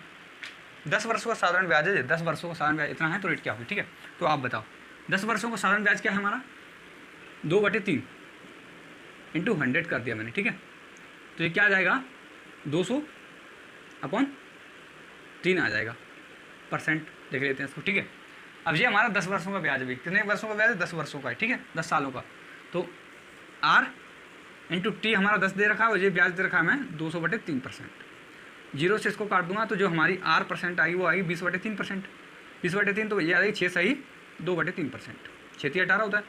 S1: 10 वर्षों का साधारण ब्याज है, 10 वर्षों का साधारण ब्याज इतना है, तो रेट क्या होगी। ठीक है, तो आप बताओ 10 वर्षों का साधारण ब्याज क्या है हमारा, 2/3 × 100 कर दिया मैंने। ठीक है, तो ये क्या आ जाएगा, 200/3 आ जाएगा, परसेंट देख लेते हैं इसको। ठीक है, अब ये हमारा 10 वर्षों का ब्याज है, कितने वर्षों का ब्याज है, 10 वर्षों का है। ठीक है, 10 सालों का। तो R × T हमारा 10 दे रखा है और ये ब्याज दे रखा है मैं 200/3%। 0 से इसको काट दूंगा तो जो हमारी R% आएगी वो आएगी 20/3%। 20/3 तो ये आ जाएगी 6 सही 2/3%, 6 18 होता है,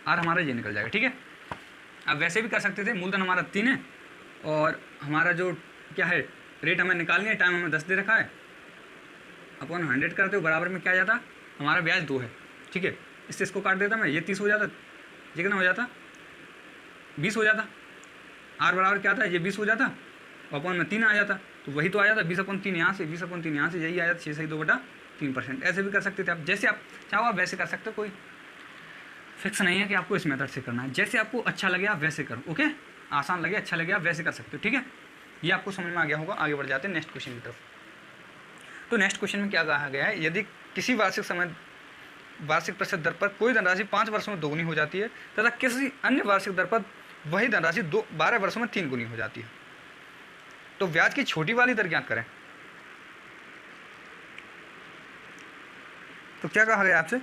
S1: R हमारा ये निकल जाएगा। ठीक है, अब वैसे भी कर सकते थे, मूलधन हमारा 3 है और हमारा जो क्या है रेट हमें निकालनी है, टाइम हमें 10 दे रखा है, अपन 100 करते हो बराबर में क्या आ जाता, हमारा ब्याज 2 है। ठीक है, इससे इसको काट देता मैं, ये 30 हो जाता, ये कितना हो जाता, 20 हो जाता। R बराबर क्या आता है, ये 20 हो जाता, अपन में 3 आ जाता, तो वही तो आ जाता 20/3 यहाँ से, 20/3 यहाँ से, यही आ जाता 6 सही 2/3%। ऐसे भी कर सकते थे आप, जैसे आप चाहो आप वैसे कर सकते हो, कोई फिक्स नहीं है कि आपको इस मेथड से करना है, जैसे आपको अच्छा लगे आप वैसे करो। ओके, आसान लगे, अच्छा लगे, आप वैसे कर सकते हो। ठीक है, ये आपको समझ में आ गया होगा। आगे बढ़ जाते हैं नेक्स्ट क्वेश्चन की तरफ। तो नेक्स्ट क्वेश्चन में क्या कहा गया है, यदि किसी वार्षिक प्रतिशत दर पर कोई धनराशि 5 वर्षों में 2 गुनी हो जाती है तथा किसी अन्य वार्षिक दर पर वही धनराशि 12 वर्षों में 3 गुनी हो जाती है, तो ब्याज की छोटी वाली दर ज्ञात करें। तो क्या कहा गया आपसे,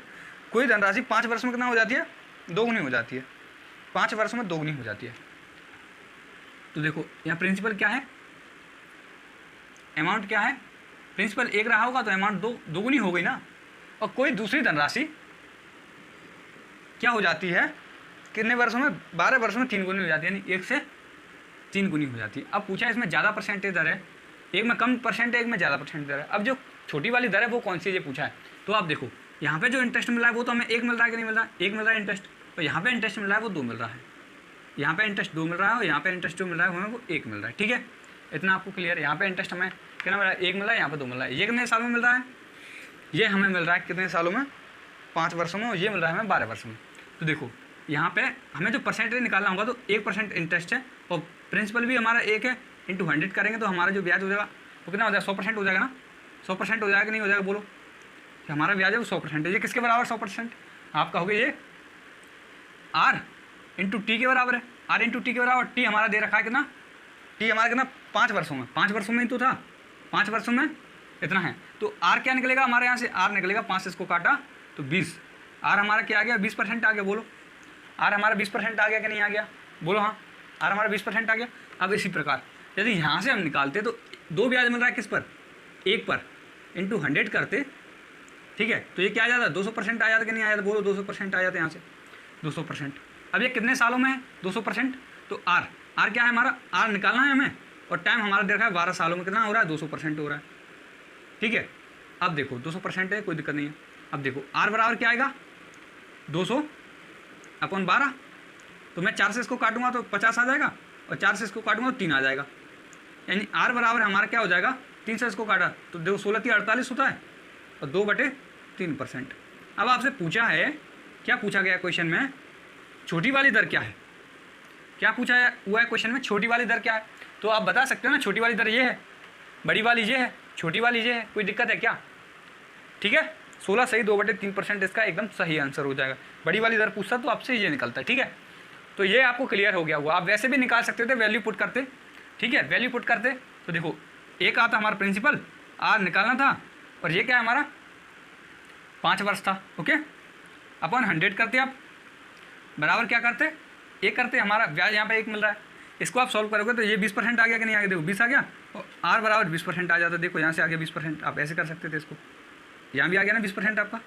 S1: कोई धनराशि 5 वर्ष में कितना हो जाती है, 2 गुनी हो जाती है, 5 वर्षों में 2 गुनी हो जाती है। तो देखो यहाँ प्रिंसिपल क्या है, अमाउंट क्या है, प्रिंसिपल 1 रहा होगा तो अमाउंट 2 गुनी हो गई ना, और कोई दूसरी धनराशि क्या हो जाती है, कितने वर्षों में, 12 वर्षों में 3 गुनी हो जाती है, यानी 1 से 3 गुनी हो जाती है। अब पूछा इसमें ज़्यादा परसेंटेज दर है, एक में कम परसेंट है, एक में ज़्यादा परसेंट दर है। अब जो छोटी वाली दर है वो कौन सी है ये पूछा है। तो आप देखो यहाँ पे जो इंटरेस्ट मिल रहा है वो तो हमें 1 मिल रहा है कि नहीं मिल रहा है, 1 मिल रहा है इंटरेस्ट, और यहाँ पे इंटरेस्ट मिल रहा है वो 2 मिल रहा है, यहाँ पे इंटरेस्ट 2 मिल रहा है और यहाँ पे इंटरेस्ट जो मिल रहा है हमें वो 1 मिल रहा है। ठीक है, इतना आपको क्लियर है। यहाँ पे इंटरेस्ट हमें कितना मिल रहा है, 1 मिल रहा है, यहाँ पे 2 मिल रहा है। ये कितने सालों में मिल रहा है, ये हमें मिल रहा है कितने सालों में, 5 वर्षों में, और ये मिल रहा है हमें 12 वर्षों में। तो देखो यहाँ पे हमें जो परसेंटेज निकालना होगा तो 1% इंटरेस्ट है और प्रिंसिपल भी हमारा 1 है, इंटू 100 करेंगे तो हमारा जो ब्याज हो जाएगा वो कितना हो जाएगा, 100% हो जाएगा ना, 100% हो जाएगा कि नहीं हो जाएगा, बोलो कि हमारा ब्याज है वो 100% है। ये किसके बराबर 100%, आप कहोगे ये R × T के बराबर है, R × T के बराबर, T हमारा दे रखा है कितना, T हमारा कितना 5 वर्षों में, 5 वर्षों में ही तो था, 5 वर्षों में इतना है। तो R क्या निकलेगा हमारे यहाँ से, R निकलेगा 5 से इसको काटा तो 20, R हमारा क्या आ गया, 20% आ गया, बोलो R हमारा 20% आ गया कि नहीं आ गया, बोलो हाँ, R हमारा 20% आ गया। अब इसी प्रकार यदि यहाँ से हम निकालते तो 2 ब्याज मिल रहा है किस पर, 1 पर, इंटू 100 करते, ठीक है, तो ये क्या आ जाता है, 200% आ जाता कि नहीं आ जाता, बोलो 200% आ जाते यहाँ से, 200%। अब ये कितने सालों में है 200%, तो R क्या है हमारा, R निकालना है हमें, और टाइम हमारा दे रखा है 12 सालों में, कितना हो रहा है, 200% हो रहा है। ठीक है, अब देखो 200% है, कोई दिक्कत नहीं है। अब देखो R बराबर क्या आएगा, 200/12, तो मैं 4 से इसको काटूंगा तो 50 आ जाएगा, और 4 से इसको काटूंगा तो 3 आ जाएगा, यानी आर बराबर हमारा क्या हो जाएगा, 3 से इसको काटा तो देखो 16×3 = 48 होता है, और 2/3%। अब आपसे पूछा है, क्या पूछा गया क्वेश्चन में, छोटी वाली दर क्या है, क्या पूछा हुआ है क्वेश्चन में, छोटी वाली दर क्या है। तो आप बता सकते हो ना, छोटी वाली दर ये है, बड़ी वाली ये है, छोटी वाली ये है, कोई दिक्कत है क्या। ठीक है, 16 सही 2/3% इसका एकदम सही आंसर हो जाएगा। बड़ी वाली दर पूछता तो आपसे ये निकलता है। ठीक है, तो ये आपको क्लियर हो गया हुआ। आप वैसे भी निकाल सकते थे, वैल्यू पुट करते। ठीक है, वैल्यू पुट करते तो देखो एक आता हमारा प्रिंसिपल, आर निकालना था, और ये क्या है हमारा 5 वर्ष था। ओके, अपन 100 करते आप, बराबर क्या करते, एक करते, हमारा ब्याज यहाँ पे 1 मिल रहा है, इसको आप सॉल्व करोगे तो ये 20% आ गया कि नहीं आ गया, देखो 20 आ गया, और आर बराबर 20% आ जाता। देखो यहाँ से आ गया 20%, आप ऐसे कर सकते थे इसको, यहाँ भी आ गया ना 20% आपका।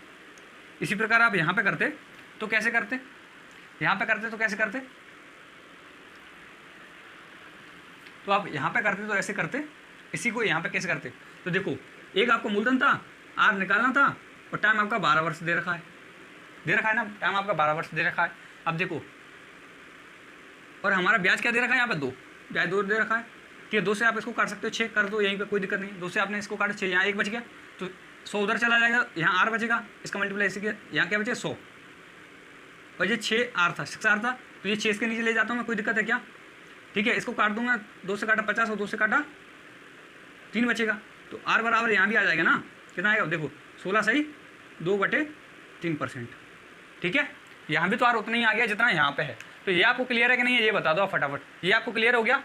S1: इसी प्रकार आप यहाँ पे करते तो कैसे करते, यहाँ पे करते तो कैसे करते, तो आप यहाँ पे करते तो ऐसे करते, इसी को यहाँ पे कैसे करते। तो देखो एक आपको मूलधन था, आर निकालना था, और टाइम आपका 12 वर्ष दे रखा है, ना, टाइम आपका 12 वर्ष दे रखा है। अब देखो, और हमारा ब्याज क्या दे रखा है यहाँ पे, 2, ब्याज 2 दे रखा है। ठीक है, 2 से आप इसको काट सकते हो, 6 कर दो यहीं पे, कोई दिक्कत नहीं। 2 से आपने इसको काटा, 6, यहाँ 1 बच गया, तो 100 उधर चला जाएगा, यहाँ आर बचेगा, इसका मल्टीप्लाई इसी के, यहाँ क्या बचे 100, और ये 6 आर था, 6 आर था, तो ये 6 इसके नीचे ले जाता हूँ मैं, कोई दिक्कत है क्या। ठीक है, इसको काट दूंगा, 2 से काटा 50, और 2 से काटा 3 बचेगा, तो आर बराबर यहाँ भी आ जाएगा ना, कितना आएगा देखो 16 सही 2/3%। ठीक है, यहाँ भी तो आर उतना ही आ गया जितना यहाँ पे है। तो ये आपको क्लियर है कि नहीं है, ये बता दो आप फटाफट। ये आपको क्लियर हो गया,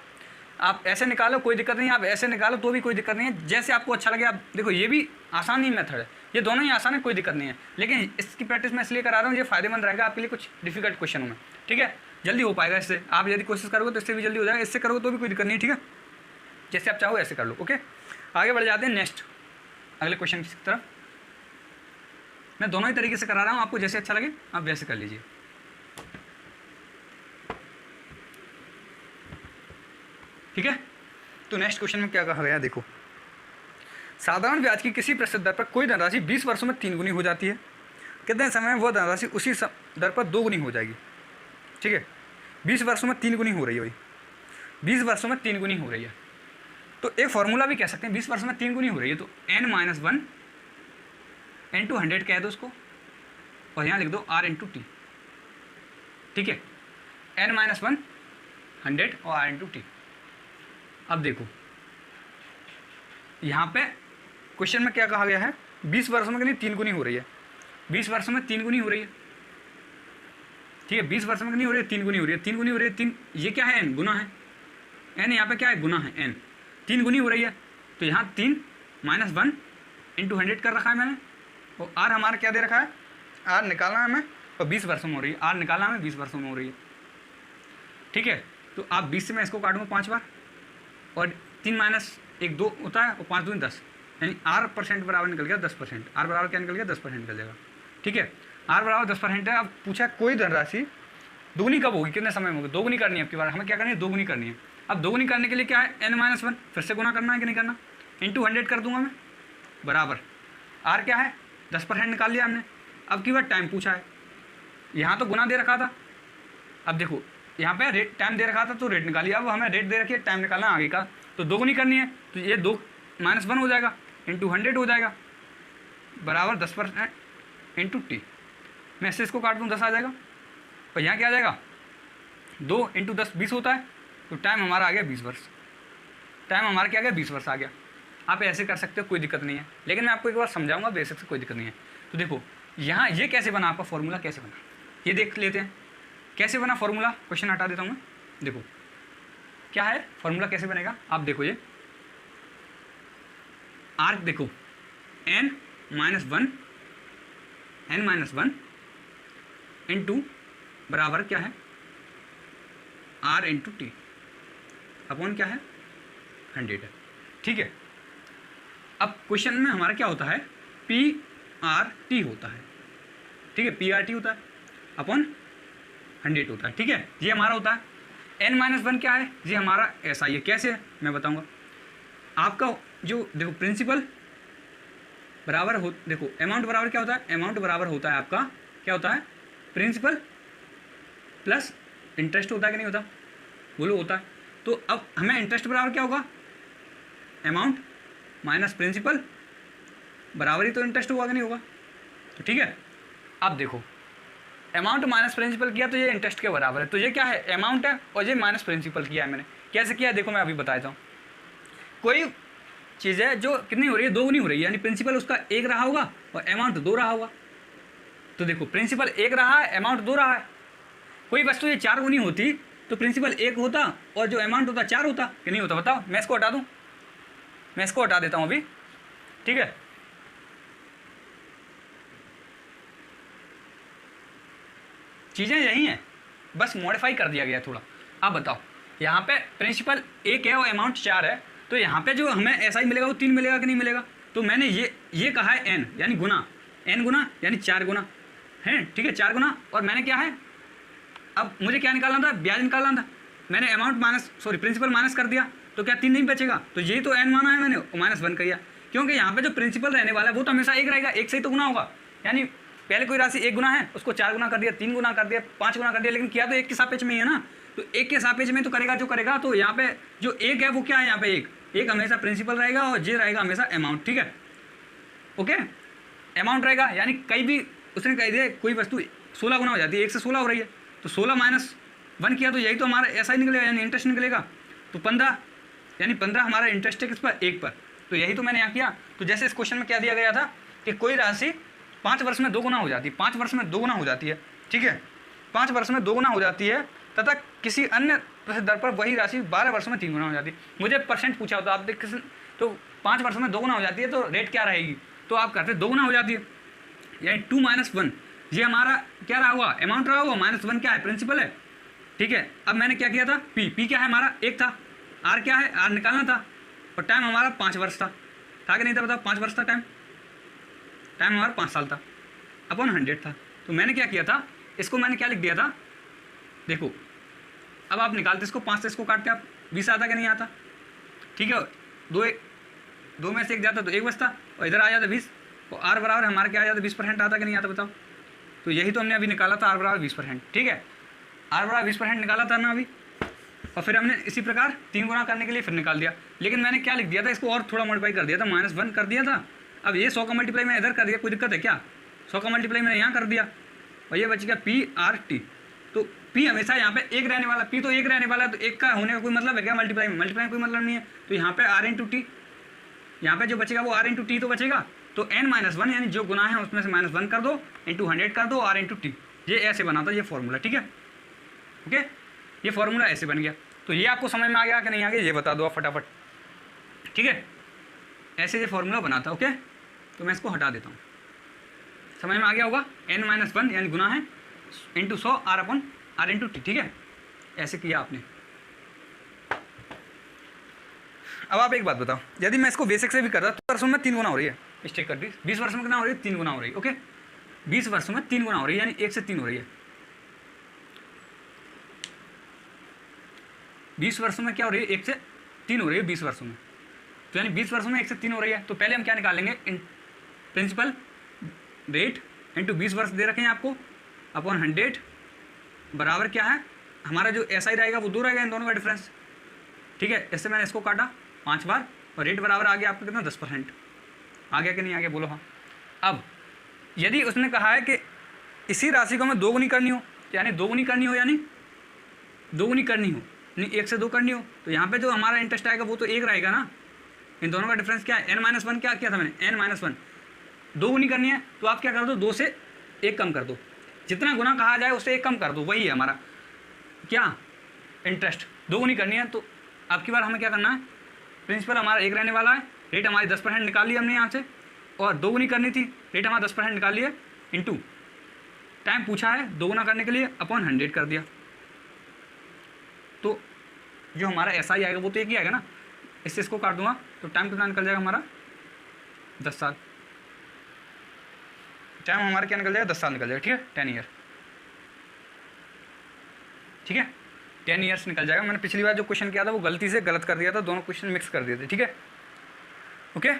S1: आप ऐसे निकालो कोई दिक्कत नहीं, आप ऐसे निकालो तो भी कोई दिक्कत नहीं है, जैसे आपको अच्छा लगे। आप देखो ये भी आसान ही मेथड है, ये दोनों ही आसान है, कोई दिक्कत नहीं है, लेकिन इसकी प्रैक्टिस मैं इसलिए करा रहा हूँ, ये फायदेमंद रहेगा आपके लिए कुछ डिफिकल्ट क्वेश्चनों में। ठीक है, जल्दी हो पाएगा इससे, आप यदि कोशिश करोगे तो इससे भी जल्दी हो जाएगा, इससे करोगे तो भी कोई दिक्कत नहीं। ठीक है, जैसे आप चाहो ऐसे कर लो। ओके, आगे बढ़ जाते हैं नेक्स्ट अगले क्वेश्चन की तरफ। मैं दोनों ही तरीके से करा रहा हूँ, आपको जैसे अच्छा लगे आप वैसे कर लीजिए। ठीक है, तो नेक्स्ट क्वेश्चन में क्या कहा गया देखो, साधारण ब्याज की किसी प्रतिशत दर पर कोई धनराशि 20 वर्षों में 3 गुनी हो जाती है, कितने समय में वह धनराशि उसी दर पर 2 गुनी हो जाएगी। ठीक है, 20 वर्षों में 3 गुनी हो रही है भाई, 20 वर्षों में 3 गुनी हो रही है, तो एक फॉर्मूला भी कह सकते हैं, 20 वर्षों में 3 गुनी हो रही है तो n-1 × 100 कह दो उसको, और यहाँ लिख दो r × t। ठीक है, n-1 100 और r × t। अब देखो यहाँ पे क्वेश्चन में क्या कहा गया है, 20 वर्षों में कितनी 3 गुनी हो रही है, 20 वर्षों में 3 गुनी हो रही है। ठीक है, 20 वर्षों में कितनी हो रही है, 3 गुनी हो रही है, 3 गुनी हो रही है, 3 ये क्या है n, गुना है, n यहाँ पे क्या है, गुना है, n 3 गुनी हो रही है, तो यहाँ 3 - 1 × 100 कर रखा है मैंने, और r हमारा क्या दे रखा है, r निकालना है हमें, और 20 वर्षों में हो रही है, r निकालना है 20 वर्षों में हो रही है। ठीक है, तो आप 20 से मैं इसको काटूंगा 5 बार, और 3 - 1 2 होता है, और 5 दूनी 10, यानी r% बराबर निकल गया 10%। r बराबर क्या निकल गया, 10% निकल जाएगा। ठीक है, r बराबर 10% है। अब पूछा कोई धनराशि दोगुनी कब होगी, कितने समय में होगी, दोगुनी करनी है आपकी बार, हमें क्या करनी है, दोगुनी करनी है। अब दोगुनी करने के लिए क्या है, n-1 फिर से गुना करना है कि नहीं करना, × 100 कर दूंगा मैं, बराबर r क्या है 10% निकाल लिया हमने। अब की बार टाइम पूछा है, यहाँ तो गुना दे रखा था, अब देखो यहाँ पे रेट टाइम दे रखा था तो रेट निकालिए, अब हमें रेट दे रखी है, टाइम निकालना आगे का, तो दोगुनी करनी है, तो ये 2 - 1 हो जाएगा, × 100 हो जाएगा, बराबर 10% × t। मैं इससे इसको काट दूँ 10 आ जाएगा, और यहाँ क्या आ जाएगा 2 × 10 20 होता है, तो टाइम हमारा आ गया 20 वर्ष, टाइम हमारा क्या आ गया 20 वर्ष आ गया। आप ऐसे कर सकते हो, कोई दिक्कत नहीं है, लेकिन मैं आपको एक बार समझाऊंगा बेसिक से, कोई दिक्कत नहीं है। तो देखो यहाँ ये कैसे बना, आपका फॉर्मूला कैसे बना, ये देख लेते हैं कैसे बना फॉर्मूला। क्वेश्चन हटा देता हूँ मैं, देखो क्या है फॉर्मूला, कैसे बनेगा आप देखो, ये r देखो n-1 × बराबर क्या है r × t अपॉन क्या है 100 है। ठीक है, अब क्वेश्चन में हमारा क्या होता है, PRT होता है। ठीक है, PRT होता है अपॉन 100 होता है। ठीक है, ये हमारा होता है। n-1 क्या है, ये हमारा ऐसा ही है, कैसे है मैं बताऊंगा आपका। जो देखो प्रिंसिपल बराबर हो, देखो अमाउंट बराबर क्या होता है, अमाउंट बराबर होता है आपका क्या होता है, प्रिंसिपल प्लस इंटरेस्ट होता है कि नहीं होता, बोलो होता है। तो अब हमें इंटरेस्ट बराबर क्या होगा, अमाउंट माइनस प्रिंसिपल बराबर ही तो इंटरेस्ट होगा कि नहीं होगा। तो ठीक है, अब देखो अमाउंट माइनस प्रिंसिपल किया तो ये इंटरेस्ट के बराबर है, तो ये क्या है, अमाउंट है, और ये माइनस प्रिंसिपल किया है मैंने। कैसे किया है देखो, मैं अभी बताता हूँ। कोई चीज़ है जो कितनी हो रही है, 2 गुनी हो रही है, यानी प्रिंसिपल उसका 1 रहा होगा और अमाउंट 2 रहा होगा। तो देखो प्रिंसिपल 1 रहा है, अमाउंट 2 रहा है। कोई वस्तु ये 4 गुनी होती तो प्रिंसिपल 1 होता और जो अमाउंट होता 4 होता कि नहीं होता, बताओ। मैं इसको हटा दूँ, मैं इसको हटा देता हूँ अभी, ठीक है। चीज़ें यही हैं, बस मॉडिफाई कर दिया गया थोड़ा। अब बताओ, यहाँ पे प्रिंसिपल 1 है और अमाउंट 4 है, तो यहाँ पे जो हमें ऐसा ही मिलेगा वो 3 मिलेगा कि नहीं मिलेगा। तो मैंने ये कहा है n, यानी गुना, n गुना यानी 4 गुना है, ठीक है, 4 गुना। और मैंने क्या है, अब मुझे क्या निकालना था, ब्याज निकालना था। मैंने अमाउंट माइनस प्रिंसिपल माइनस कर दिया, तो क्या 3 नहीं बचेगा, तो यही तो n माना है मैंने, -1 किया। क्योंकि यहाँ पे जो प्रिंसिपल रहने वाला है वो तो हमेशा 1 रहेगा, 1 से ही तो गुना होगा। यानी पहले कोई राशि 1 गुना है, उसको 4 गुना कर दिया, 3 गुना कर दिया, 5 गुना कर दिया, लेकिन किया तो 1 के सापेक्ष में ही है ना। तो 1 के सापेक्ष में तो करेगा जो करेगा। तो यहाँ पे जो 1 है वो क्या है, यहाँ पे 1 हमेशा प्रिंसिपल रहेगा और ये रहेगा हमेशा अमाउंट, ठीक है, ओके। अमाउंट रहेगा, यानी कहीं भी उसने कह दिया कोई वस्तु 16 गुना हो जाती है, 1 से 16 हो रही है, तो 16 - 1 किया तो यही तो हमारा ऐसा ही निकलेगा, यानी इंटरेस्ट निकलेगा। तो 15, यानी 15 हमारा इंटरेस्ट है किस पर, 1 पर। तो यही तो मैंने यहाँ किया। तो जैसे इस क्वेश्चन में क्या दिया गया था कि कोई राशि 5 वर्ष में 2 गुना हो जाती है, 5 वर्ष में 2 गुना हो जाती है, ठीक है, 5 वर्ष में 2 गुना हो जाती है, तथा किसी अन्य दर पर वही राशि 12 वर्ष में 3 गुना हो जाती है। मुझे परसेंट पूछा होता आप देख, तो 5 वर्ष में 2 गुना हो जाती है तो रेट क्या रहेगी, तो आप करते 2 गुना हो जाती है, यानी 2 - 1 ये हमारा क्या रहा हुआ, अमाउंट रहा हुआ, -1 क्या है, प्रिंसिपल है, ठीक है। अब मैंने क्या किया था, पी क्या है हमारा 1 था, आर क्या है, आर निकालना था, और टाइम हमारा 5 वर्ष था कि नहीं था, बताओ। 5 वर्ष था टाइम हमारा 5 साल था, अपॉन 100 था। तो मैंने क्या किया था, इसको मैंने क्या लिख दिया था, देखो अब आप निकालते इसको, 5 से इसको काटते आप 20 आता कि नहीं आता, ठीक है। 2 में से 1 जाता तो 1 बचता, और इधर आ जाता 20, और आर बराबर हमारा क्या आ जाता, 20% आता कि नहीं आता, बताओ। तो यही तो हमने अभी निकाला था, आर बराबर 20%, ठीक है, आर बराबर 20% निकाला था ना अभी। और फिर हमने इसी प्रकार 3 गुना करने के लिए फिर निकाल दिया, लेकिन मैंने क्या लिख दिया था, इसको और थोड़ा मॉडिफाई कर दिया था, -1 कर दिया था। अब ये 100 का मल्टीप्लाई मैंने इधर कर दिया, कोई दिक्कत है क्या, 100 का मल्टीप्लाई मैंने यहाँ कर दिया, और ये बच गया PRT। तो P हमेशा यहाँ पे 1 रहने वाला, P तो 1 रहने वाला है, तो 1 का होने का कोई मतलब है क्या, मल्टीप्लाई में कोई मतलब नहीं है। तो यहाँ पे R × T, यहाँ पे जो बचेगा वो R × T तो बचेगा। तो n - 1 यानी जो गुना है उसमें से -1 कर दो, इंटू 100 कर दो, R × T। ये ऐसे बना था ये फॉर्मूला, ठीक है, ओके, ये फॉर्मूला ऐसे बन गया। तो ये आपको समझ में आ गया कि नहीं आ गया, ये बता दो आप फटाफट, ठीक है। ऐसे ये फॉर्मूला बना था, ओके। तो मैं इसको हटा देता हूँ, समझ में आ गया होगा। n - 1 यानी गुना है, इंटू 100 R × T, ठीक है, ऐसे किया आपने। अब आप एक बात बताओ, यदि मैं इसको बेसिक से भी करता तो वर्षों में 3 गुना हो रही है, मिस्टेक कर दी, 20 वर्षों में कितना हो रही है, 3 गुना हो रही है, ओके। 20 वर्षों में 3 गुना हो रही है, यानी 1 से 3 हो रही है। 20 वर्षों में क्या हो रही है, 1 से 3 हो रही है 20 वर्षों में। तो यानी 20 वर्षों में 1 से 3 हो रही है। तो पहले हम क्या निकालेंगे, प्रिंसिपल रेट इंटू 20 वर्ष दे रखे हैं आपको, अपॉन 100 बराबर क्या है हमारा, जो ऐसा ही रहेगा वो 2 रहेगा, इन दोनों का डिफरेंस, ठीक है। इससे मैंने इसको काटा 5 बार, और रेट बराबर आ गया आपका कितना, 10%। आ गया कि नहीं आ गया, बोलो हाँ। अब यदि उसने कहा है कि इसी राशि को हमें 2 गुनी करनी हो, यानी 2 गुनी करनी हो, यानी 2 गुनी करनी हो, नहीं 1 से 2 करनी हो, तो यहाँ पे जो हमारा इंटरेस्ट आएगा वो तो 1 रहेगा ना। इन दोनों का डिफरेंस क्या है, n - 1 क्या किया था मैंने, n - 1 2 गुनी करनी है, तो आप क्या कर दो, 2 से 1 कम कर दो, जितना गुना कहा जाए उससे 1 कम कर दो, वही है हमारा क्या, इंटरेस्ट। 2 गुनी करनी है, तो अब की बार हमें क्या करना है, प्रिंसिपल हमारा 1 रहने वाला है, रेट हमारी 10% निकाल ली हमने यहाँ से, और 2 गुनी करनी थी, रेट हमारा 10% निकाल लिए, इंटू टाइम पूछा है 2 गुना करने के लिए, अपॉन 100 कर दिया। तो जो हमारा SI आएगा वो तो 1 ही आएगा ना, इससे इसको काट दूंगा तो टाइम कितना निकल जाएगा हमारा, 10 साल। टाइम हमारा क्या निकल जाएगा, 10 साल निकल जाएगा, ठीक है, 10 ईयर, ठीक है, 10 ईयर्स निकल जाएगा। मैंने पिछली बार जो क्वेश्चन किया था वो गलती से गलत कर दिया था, दोनों क्वेश्चन मिक्स कर दिए थे, ठीक है, ओके।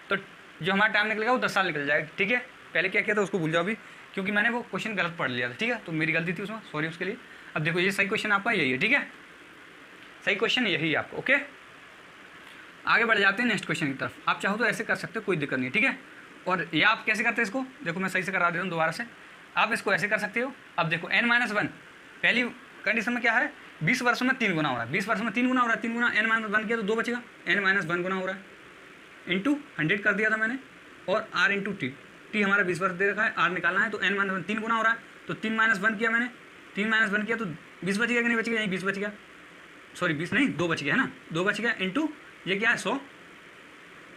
S1: तो जो हमारा टाइम निकलेगा वो 10 साल निकल जाएगा, ठीक है। पहले क्या किया था उसको भूल जाओ अभी, क्योंकि मैंने वो क्वेश्चन गलत पढ़ लिया था, ठीक है, तो मेरी गलती थी उसमें, सॉरी उसके लिए। अब देखो ये सही क्वेश्चन आपका यही है, ठीक है, सही क्वेश्चन यही है आपको। ओके, आगे बढ़ जाते हैं नेक्स्ट क्वेश्चन की तरफ। आप चाहो तो ऐसे कर सकते हो, कोई दिक्कत नहीं है, ठीक है। और ये आप कैसे करते हैं इसको, देखो मैं सही से करा देता हूँ दोबारा से। आप इसको ऐसे कर सकते हो। अब देखो n-1 पहली कंडीशन में क्या है, 20 वर्षों में 3 गुना हो रहा है, 20 वर्षों में 3 गुना हो रहा है, 3 गुना n-1 किया तो 2 बचेगा, n-1 गुना हो रहा है इंटू 100 कर दिया था मैंने, और r इंटू टी हमारा 20 वर्ष दे रखा है, r निकालना है, तो n-1 3 गुना हो रहा है, तो 3 - 1 किया मैंने, 3 - 1 किया तो 20 बच गया कि नहीं बच गया, यही 20 बच गया, सॉरी 20 नहीं 2 बच गया है ना, 2 बच गया इंटू ये क्या है 100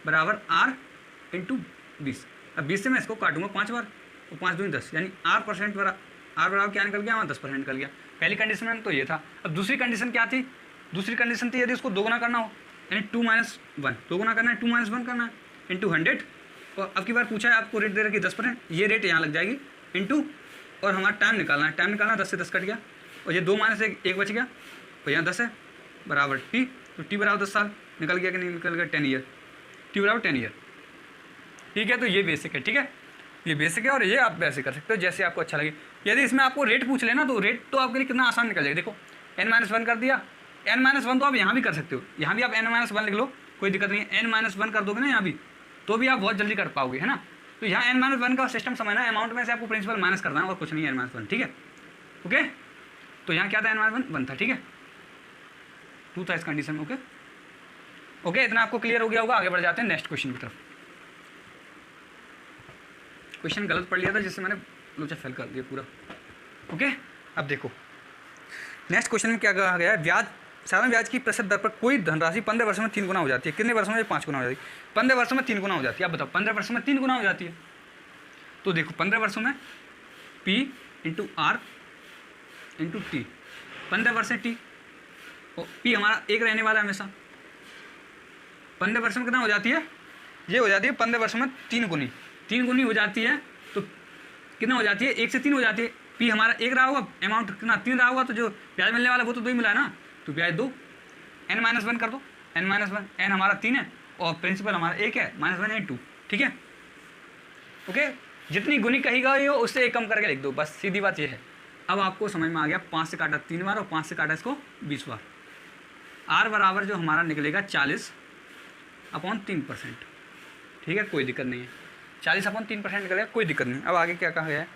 S1: बराबर r इंटू 20। अब 20 से मैं इसको काटूंगा 5 बार, तो 5 दूनी 10, यानी r बराबर क्या निकल गया, वहाँ 10% निकल गया। पहली कंडीशन में तो ये था। अब दूसरी कंडीशन क्या थी, दूसरी कंडीशन थी यदि इसको 2 गुना करना हो, यानी 2 - 1 2 गुना करना है, 2 - 1 करना है इंटू 100, और अब की बार पूछा है आपको रेट दे रखी 10%, ये रेट यहाँ लग जाएगी इंटू, और हमारा टाइम निकालना है, टाइम निकालना 10 से 10 कट गया, और ये 2 - 1 बच गया, और यहाँ 10 है बराबर टी, तो टी बराबर 10 साल निकल गया कि नहीं निकल गया, 10 ईयर, टी बराबर 10 ईयर, ठीक है। तो ये बेसिक है, ठीक है, ये बेसिक है, और ये आप वैसे कर सकते हो जैसे आपको अच्छा लगे। यदि इसमें आपको रेट पूछ लेना तो रेट तो आपके लिए कितना आसान निकल जाएगा। देखो n-1 कर दिया, n-1 तो आप यहाँ भी कर सकते हो, यहाँ भी आप n-1 लिख लो, कोई दिक्कत नहीं है, n-1 कर दोगे ना यहाँ भी, तो भी आप बहुत जल्दी कर पाओगे, है ना। तो यहाँ n-1 का सिस्टम समझना, अमाउंट में से आपको प्रिंसिपल माइनस करना है और कुछ नहीं है, n-1, ठीक है। ओके, तो यहाँ क्या था, n-1 था, ठीक है, 2 था इस कंडीशन में। ओके, इतना आपको क्लियर हो गया होगा। आगे बढ़ जाते हैं नेक्स्ट क्वेश्चन की तरफ। क्वेश्चन गलत पढ़ लिया था जिससे मैंने लोचा फेल कर दिया पूरा। ओके, अब देखो नेक्स्ट क्वेश्चन में क्या कहा गया है, ब्याज साधारण ब्याज की प्रतिशत दर पर कोई धनराशि 15 वर्षों में 3 गुना हो जाती है, कितने वर्षों में 5 गुना हो जाती है, 15 वर्षों में 3 गुना हो जाती है। आप बताओ 15 वर्षों में 3 गुना हो जाती है, तो देखो 15 वर्षों में P into R into T, 15 वर्ष टी, और P हमारा एक रहने वाला है हमेशा, 15 वर्षों में कितना हो जाती है, ये हो जाती है 15 वर्षों में 3 गुनी हो जाती है, तो कितना हो जाती है, 1 से 3 हो जाती है। P हमारा 1 रहा होगा, अमाउंट कितना 3 रहा होगा, तो जो ब्याज मिलने वाला वो तो 2 ही मिला है ना, तो ब्याज 2, n-1 कर दो, n-1 n हमारा 3 है और प्रिंसिपल हमारा 1 है, -1 है 2, ठीक है। ओके, जितनी गुनी कही गई हो उससे 1 कम करके लिख दो, बस सीधी बात ये है। अब आपको समझ में आ गया, 5 से काटा 3 बार और 5 से काटा इसको 20 बार, r बराबर जो हमारा निकलेगा 40/3%, ठीक है, कोई दिक्कत नहीं है, 40/3% निकलेगा, कोई दिक्कत नहीं। अब आगे क्या कहा गया है,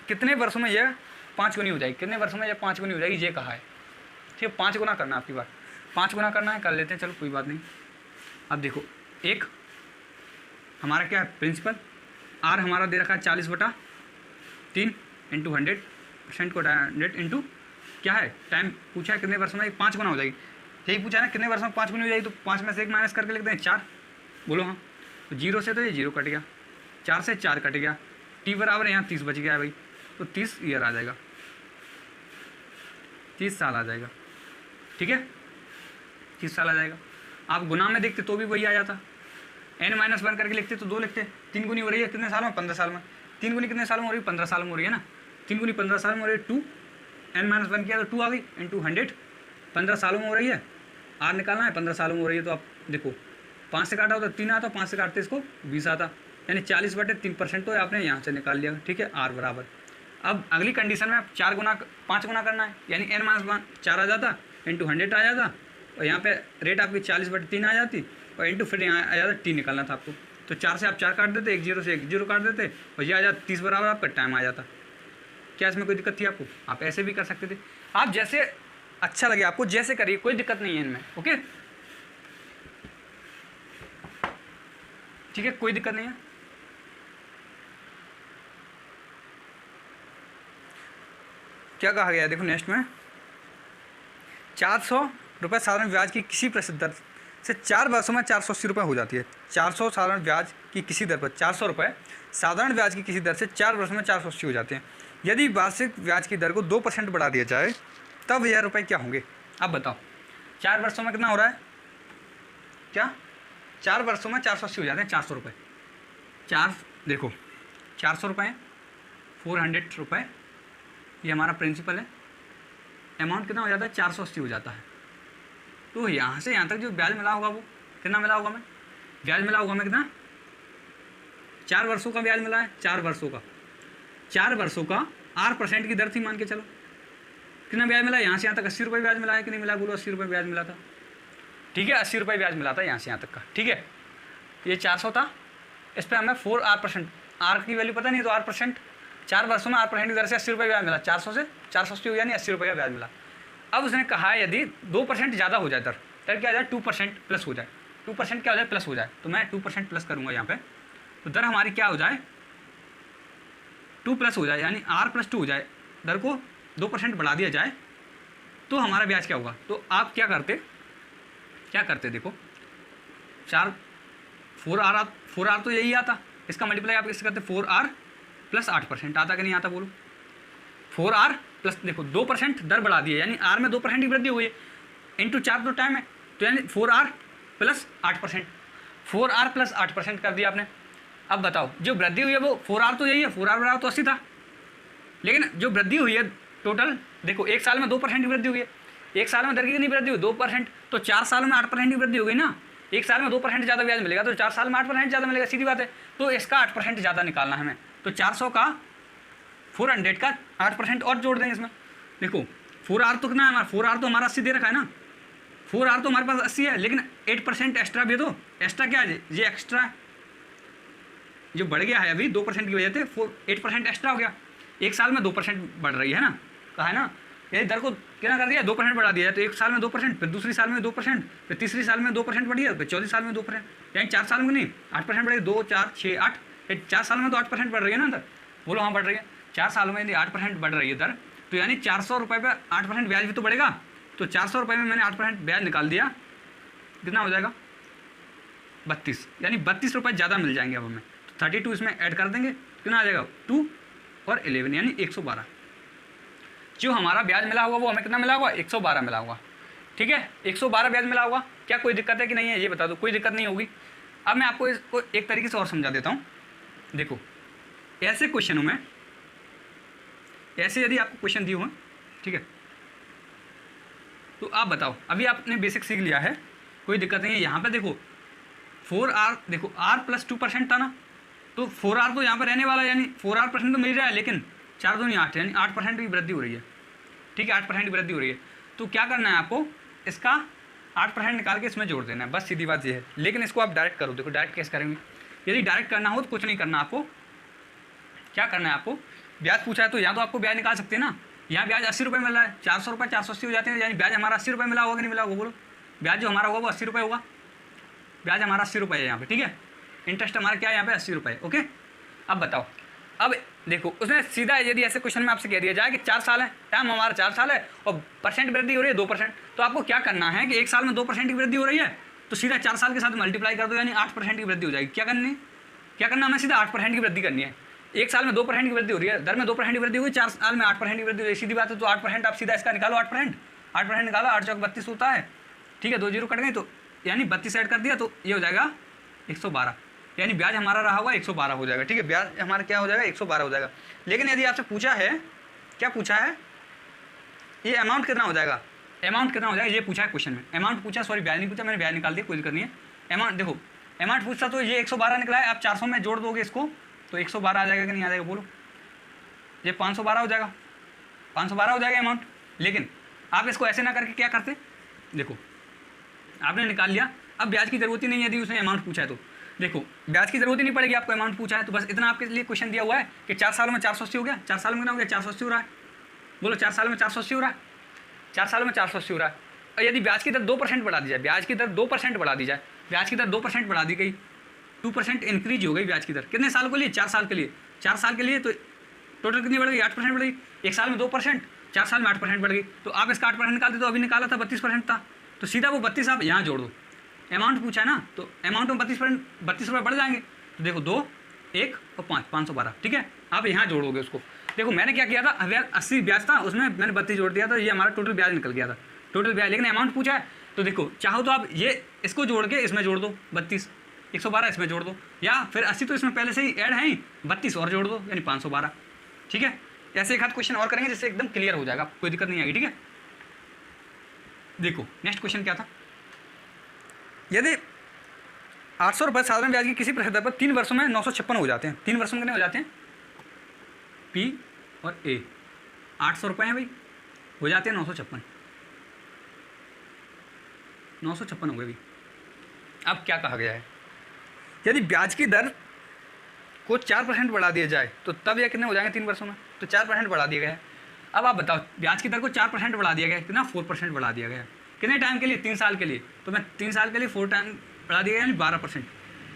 S1: कितने वर्षों में यह 5 गुनी हो जाएगी, कितने वर्षों में यह 5 गुनी हो जाएगी, ये कहा है, ठीक है। 5 गुना करना है आपकी बात, 5 गुना करना है, कर लेते हैं, चलो कोई बात नहीं। अब देखो एक हमारा क्या है प्रिंसिपल, आर हमारा दे रखा है 40/3 इंटू 100% को 100 इंटू क्या है टाइम पूछा है, कितने वर्षों में 5 गुना हो जाएगी, यही पूछा है ना, कितने वर्षों में 5 गुनी हो जाएगी, तो 5 में से 1 माइनस करके लिखते हैं 4, बोलो हाँ, तो 0 से तो ये 0 कट गया, 4 से 4 कट गया, टी बराबर यहाँ 30 बच गया है भाई, तो 30 ईयर आ जाएगा, 30 साल आ जाएगा, ठीक है, 30 साल आ जाएगा। आप गुना में देखते तो भी वही आ जाता, n-1 करके लिखते तो 2 लिखते, 3 गुनी हो रही है कितने सालों में, 15 साल में, 3 गुनी कितने सालों में हो रही है, 15 साल में हो रही है ना, 3 गुनी 15 साल में हो रही है, 2 n-1 किया तो 2 आ गई इंटू 100, 15 सालों में हो रही है, आर निकालना है, 15 सालों में हो रही है, तो आप देखो 5 से काटा होता 3 आता, 5 से काटते इसको 20 आता, यानी 40/3% तो आपने यहाँ से निकाल लिया, ठीक है, आर बराबर। अब अगली कंडीशन में आप 5 गुना करना है, यानी n-1 4 आ जाता इंटू 100 आ जाता, और यहाँ पे रेट आपकी 40/3 आ जाती, और इंटू फिर यहाँ आ जाता टी निकालना था आपको, तो 4 से आप 4 काट देते, 1 0 से 1 0 काट देते, और ये आ जाता 30 बराबर आपका टाइम आ जाता। क्या इसमें कोई दिक्कत थी आपको, आप ऐसे भी कर सकते थे, आप जैसे अच्छा लगे आपको जैसे करिए, कोई दिक्कत नहीं है इनमें। ओके, ठीक है, कोई दिक्कत नहीं है। क्या कहा गया है देखो नेक्स्ट में, 400 रुपये साधारण ब्याज की किसी प्रतिशत दर से 4 वर्षों में 480 रुपये हो जाती है। 400 साधारण ब्याज की किसी दर पर 400 रुपये साधारण ब्याज की किसी दर से 4 वर्षों में 480 हो जाते हैं। यदि वार्षिक ब्याज की दर को 2% बढ़ा दिया जाए तब यह रुपये क्या होंगे, आप बताओ। 4 वर्षों में कितना हो रहा है, क्या 4 वर्षों में 480 हो जाते हैं, 400 रुपये, 4 देखो 400 रुपये 400 रुपये, ये हमारा प्रिंसिपल है, अमाउंट कितना हो जाता है 480 हो जाता है। तो यहाँ से यहाँ तक जो ब्याज मिला होगा वो कितना मिला होगा हमें, ब्याज मिला होगा हमें कितना, 4 वर्षों का ब्याज मिला है, 4 वर्षों का R% की दर थी मान के चलो, कितना ब्याज मिला यहाँ से यहाँ तक 80 रुपये ब्याज मिला है कि नहीं मिला, बोलो 80 रुपये ब्याज मिला था, ठीक है 80 रुपये ब्याज मिला था यहाँ से यहाँ तक का, ठीक है। ये 400 था, इस पर हमें 4R%, R की वैल्यू पता नहीं तो R%, 4 वर्षों में R% की दर से 80 रुपये ब्याज मिला, 400 से 480 हो गया, यानी 80 रुपये का ब्याज मिला। अब उसने कहा है यदि 2% ज़्यादा हो जाए दर क्या हो जाए 2% प्लस हो जाए, 2% क्या हो जाए प्लस हो जाए, तो मैं 2% प्लस करूँगा यहाँ पे, तो दर हमारी क्या हो जाए 2 प्लस हो जाए, यानी R+2 हो जाए, दर को 2% बढ़ा दिया जाए तो हमारा ब्याज क्या होगा। तो आप क्या करते देखो 4R तो यही आता, इसका मल्टीप्लाई आप इससे करते 4R प्लस 8% आता कि नहीं आता, बोलो 4R प्लस देखो 2% दर बढ़ा दी है, यानी R में 2% की वृद्धि हुई है, इंटू 4 तो टाइम है, तो यानी 4R प्लस 8%, 4R प्लस 8% कर दिया आपने। अब बताओ जो वृद्धि हुई है वो 4R तो यही है, 4R बराबर तो 80 था, लेकिन जो वृद्धि हुई है टोटल देखो 1 साल में 2% की वृद्धि हुई है, 1 साल में दर की कितनी वृद्धि हुई 2%, तो 4 साल में 8% की वृद्धि हो गई ना, 1 साल में 2% ज़्यादा ब्याज मिलेगा तो 4 साल में 8% ज़्यादा मिलेगा, सीधी बात है। तो इसका 8% ज़्यादा निकालना है हमें, तो 400 का 400 का 8% और जोड़ देंगे इसमें। देखो 4R तो कितना है हमारा, 4R तो हमारा 80 दे रखा है ना, 4R तो हमारे पास 80 है, लेकिन 8% एक्स्ट्रा भी दो, एक्स्ट्रा क्या है ये एक्स्ट्रा जो बढ़ गया है अभी 2% की वजह से 8% एक्स्ट्रा हो गया, 1 साल में 2% बढ़ रही है ना, कहा है ना, ये दर को कितना कर दिया 2% बढ़ा दिया है, तो 1 साल में 2%, फिर दूसरी साल में 2%, फिर तीसरी साल में 2% बढ़ी है, फिर चौथी साल में 2%, यानी 4 साल में नहीं 8% बढ़ेगी, 2 4 6 8, 4 साल में तो 8% बढ़ रही है ना दर, बोलो हाँ बढ़ रही है, 4 सालों में यदि 8% बढ़ रही है दर, तो यानी 400 रुपये पर 8% ब्याज भी तो बढ़ेगा, तो 400 रुपये में मैंने 8% ब्याज निकाल दिया, कितना हो जाएगा 32, यानी 32 रुपये ज़्यादा मिल जाएंगे अब हमें, तो 32 इसमें ऐड कर देंगे, कितना आ जाएगा 2 और 11 यानी 112, जो हमारा ब्याज मिला होगा वो हमें कितना मिला होगा 112 मिला होगा, ठीक है 112 ब्याज मिला होगा। क्या कोई दिक्कत है कि नहीं है ये बता दो, कोई दिक्कत नहीं होगी। अब मैं आपको इसको एक तरीके से और समझा देता हूँ। देखो ऐसे क्वेश्चनों में ऐसे यदि आपको क्वेश्चन दिए हुए ठीक है, तो आप बताओ, अभी आपने बेसिक सीख लिया है, कोई दिक्कत नहीं है। यहाँ पे देखो 4R, देखो R प्लस 2% था ना, तो 4R तो यहाँ पर रहने वाला है, यानी 4R% तो मिल रहा है, लेकिन 4 दूनी 8 यानी 8% की वृद्धि हो रही है, ठीक है 8% की वृद्धि हो रही है। तो क्या करना है आपको, इसका 8% निकाल के इसमें जोड़ देना है, बस सीधी बात ये है। लेकिन इसको आप डायरेक्ट करो, देखो डायरेक्ट कैसे करेंगे, यदि डायरेक्ट करना हो तो कुछ नहीं करना आपको, क्या करना है आपको, ब्याज पूछा है तो या तो आपको ब्याज निकाल सकते हैं ना, यहाँ ब्याज 80 रुपये मिल रहा है, 400 रुपये 480 हो जाते हैं, यानी ब्याज हमारा 80 रुपये मिला होगा कि नहीं मिला होगा, बोलो ब्याज जो हमारा होगा वो 80 रुपये होगा, ब्याज हमारा 80 रुपये है यहाँ पे, ठीक है इंटरेस्ट हमारा क्या है यहाँ पे 80 रुपये, ओके। अब बताओ, अब देखो उसने सीधा यदि ऐसे क्वेश्चन में आपसे कह दिया जाए कि 4 साल है, टाइम हमारा 4 साल है और परसेंट वृद्धि हो रही है 2%, तो आपको क्या करना है कि 1 साल में 2% की वृद्धि हो रही है, तो सीधा 4 साल के साथ मल्टीप्लाई कर दो, यानी 8% की वृद्धि हो जाएगी। क्या करनी है, क्या करना हमें, सीधा 8% की वृद्धि करनी है। 1 साल में 2% की वृद्धि हो रही है, दर में 2% की वृद्धि हुई, 4 साल में 8% की वृद्धि हो रही है, सीधी बात है। तो 8% आप सीधा इसका निकालो, 8% निकालो, 8 चौक 32 होता है, ठीक है 2 जीरो कट गए, तो यानी 32 ऐड कर दिया तो ये हो जाएगा 112, यानी ब्याज हमारा रहा होगा 112 हो जाएगा, ठीक है ब्याज हमारा क्या हो जाएगा 112 हो जाएगा। लेकिन यदि आपसे पूछा है, क्या पूछा है, ये अमाउंट कितना हो जाएगा, अमाउंट कितना हो जाएगा ये पूछा है क्वेश्चन में, अमाउंट पूछा, सॉरी ब्याज नहीं पूछा, मैंने ब्याज निकाल दिया, कोई दिक्कत नहीं है। अमाउंट देखो, अमाउंट पूछता तो ये 112 निकला है, आप 400 में जोड़ दोगे इसको तो 112 आ जाएगा कि नहीं आ जाएगा, बोलो ये 512 हो जाएगा, 512 हो जाएगा अमाउंट। लेकिन आप इसको ऐसे ना करके क्या करते, देखो आपने निकाल लिया, अब ब्याज की जरूरत ही नहीं है यदि उसने अमाउंट पूछा है तो, देखो ब्याज की जरूरत ही नहीं पड़ेगी आपको, अमाउंट पूछा है तो बस इतना आपके लिए क्वेश्चन दिया हुआ है कि 4 सालों में 480 हो गया, 4 साल में कितना हो गया 480 हो रहा है, बोलो 4 साल में 480 हो रहा है, 4 सालों में 480 हो रहा है। और यदि ब्याज की दर 2% बढ़ा दी जाए, ब्याज की दर 2% बढ़ा दी जाए, ब्याज की दर 2% बढ़ा दी गई, 2% इंक्रीज हो गई ब्याज की दर, कितने साल के लिए 4 साल के लिए, 4 साल के लिए तो टोटल कितनी बढ़ गई 8% बढ़ गई, 1 साल में 2%, 4 साल में 8% बढ़ गई, तो आप इसका 8% निकाल दे, तो अभी निकाला था 32% था, तो सीधा वो 32 आप यहाँ जोड़ दो, अमाउंट पूछा है ना, तो अमाउंट में 32 रुपये बढ़ जाएंगे, तो देखो 2 1 और 5 512, ठीक है आप यहाँ जोड़ोगे उसको। देखो मैंने क्या किया था, 80 ब्याज था उसमें मैंने 32 जोड़ दिया था, ये हमारा टोटल ब्याज निकल गया था, टोटल ब्याज। लेकिन अमाउंट पूछा है तो देखो चाहो तो आप ये इसको जोड़ के इसमें जोड़ दो 32, 112 इसमें जोड़ दो, या फिर 80 तो इसमें पहले से ही ऐड है, 32 और जोड़ दो यानी 512, ठीक है। ऐसे एक हाथ क्वेश्चन और करेंगे जिससे एकदम क्लियर हो जाएगा, कोई दिक्कत नहीं आएगी, ठीक है। देखो नेक्स्ट क्वेश्चन क्या था, यदि 800 रुपये साधारण ब्याज की किसी प्रतिशत पर 3 वर्षों में 956 हो जाते हैं, 3 वर्षों में कितने हो जाते हैं, P और ए 800 रुपये हैं भाई, हो जाते हैं 956 हो गए भाई। अब क्या कहा गया है, यदि ब्याज की दर को 4% बढ़ा दिया जाए तो तब यह कितने हो जाएंगे 3 वर्षों में, तो 4% बढ़ा दिया गया है। अब आप बताओ ब्याज की दर को 4% बढ़ा दिया गया है, कितना 4% बढ़ा दिया गया है, कितने टाइम के लिए 3 साल के लिए, तो मैं 3 साल के लिए 4 टाइम बढ़ा दिया गया यानी 12%,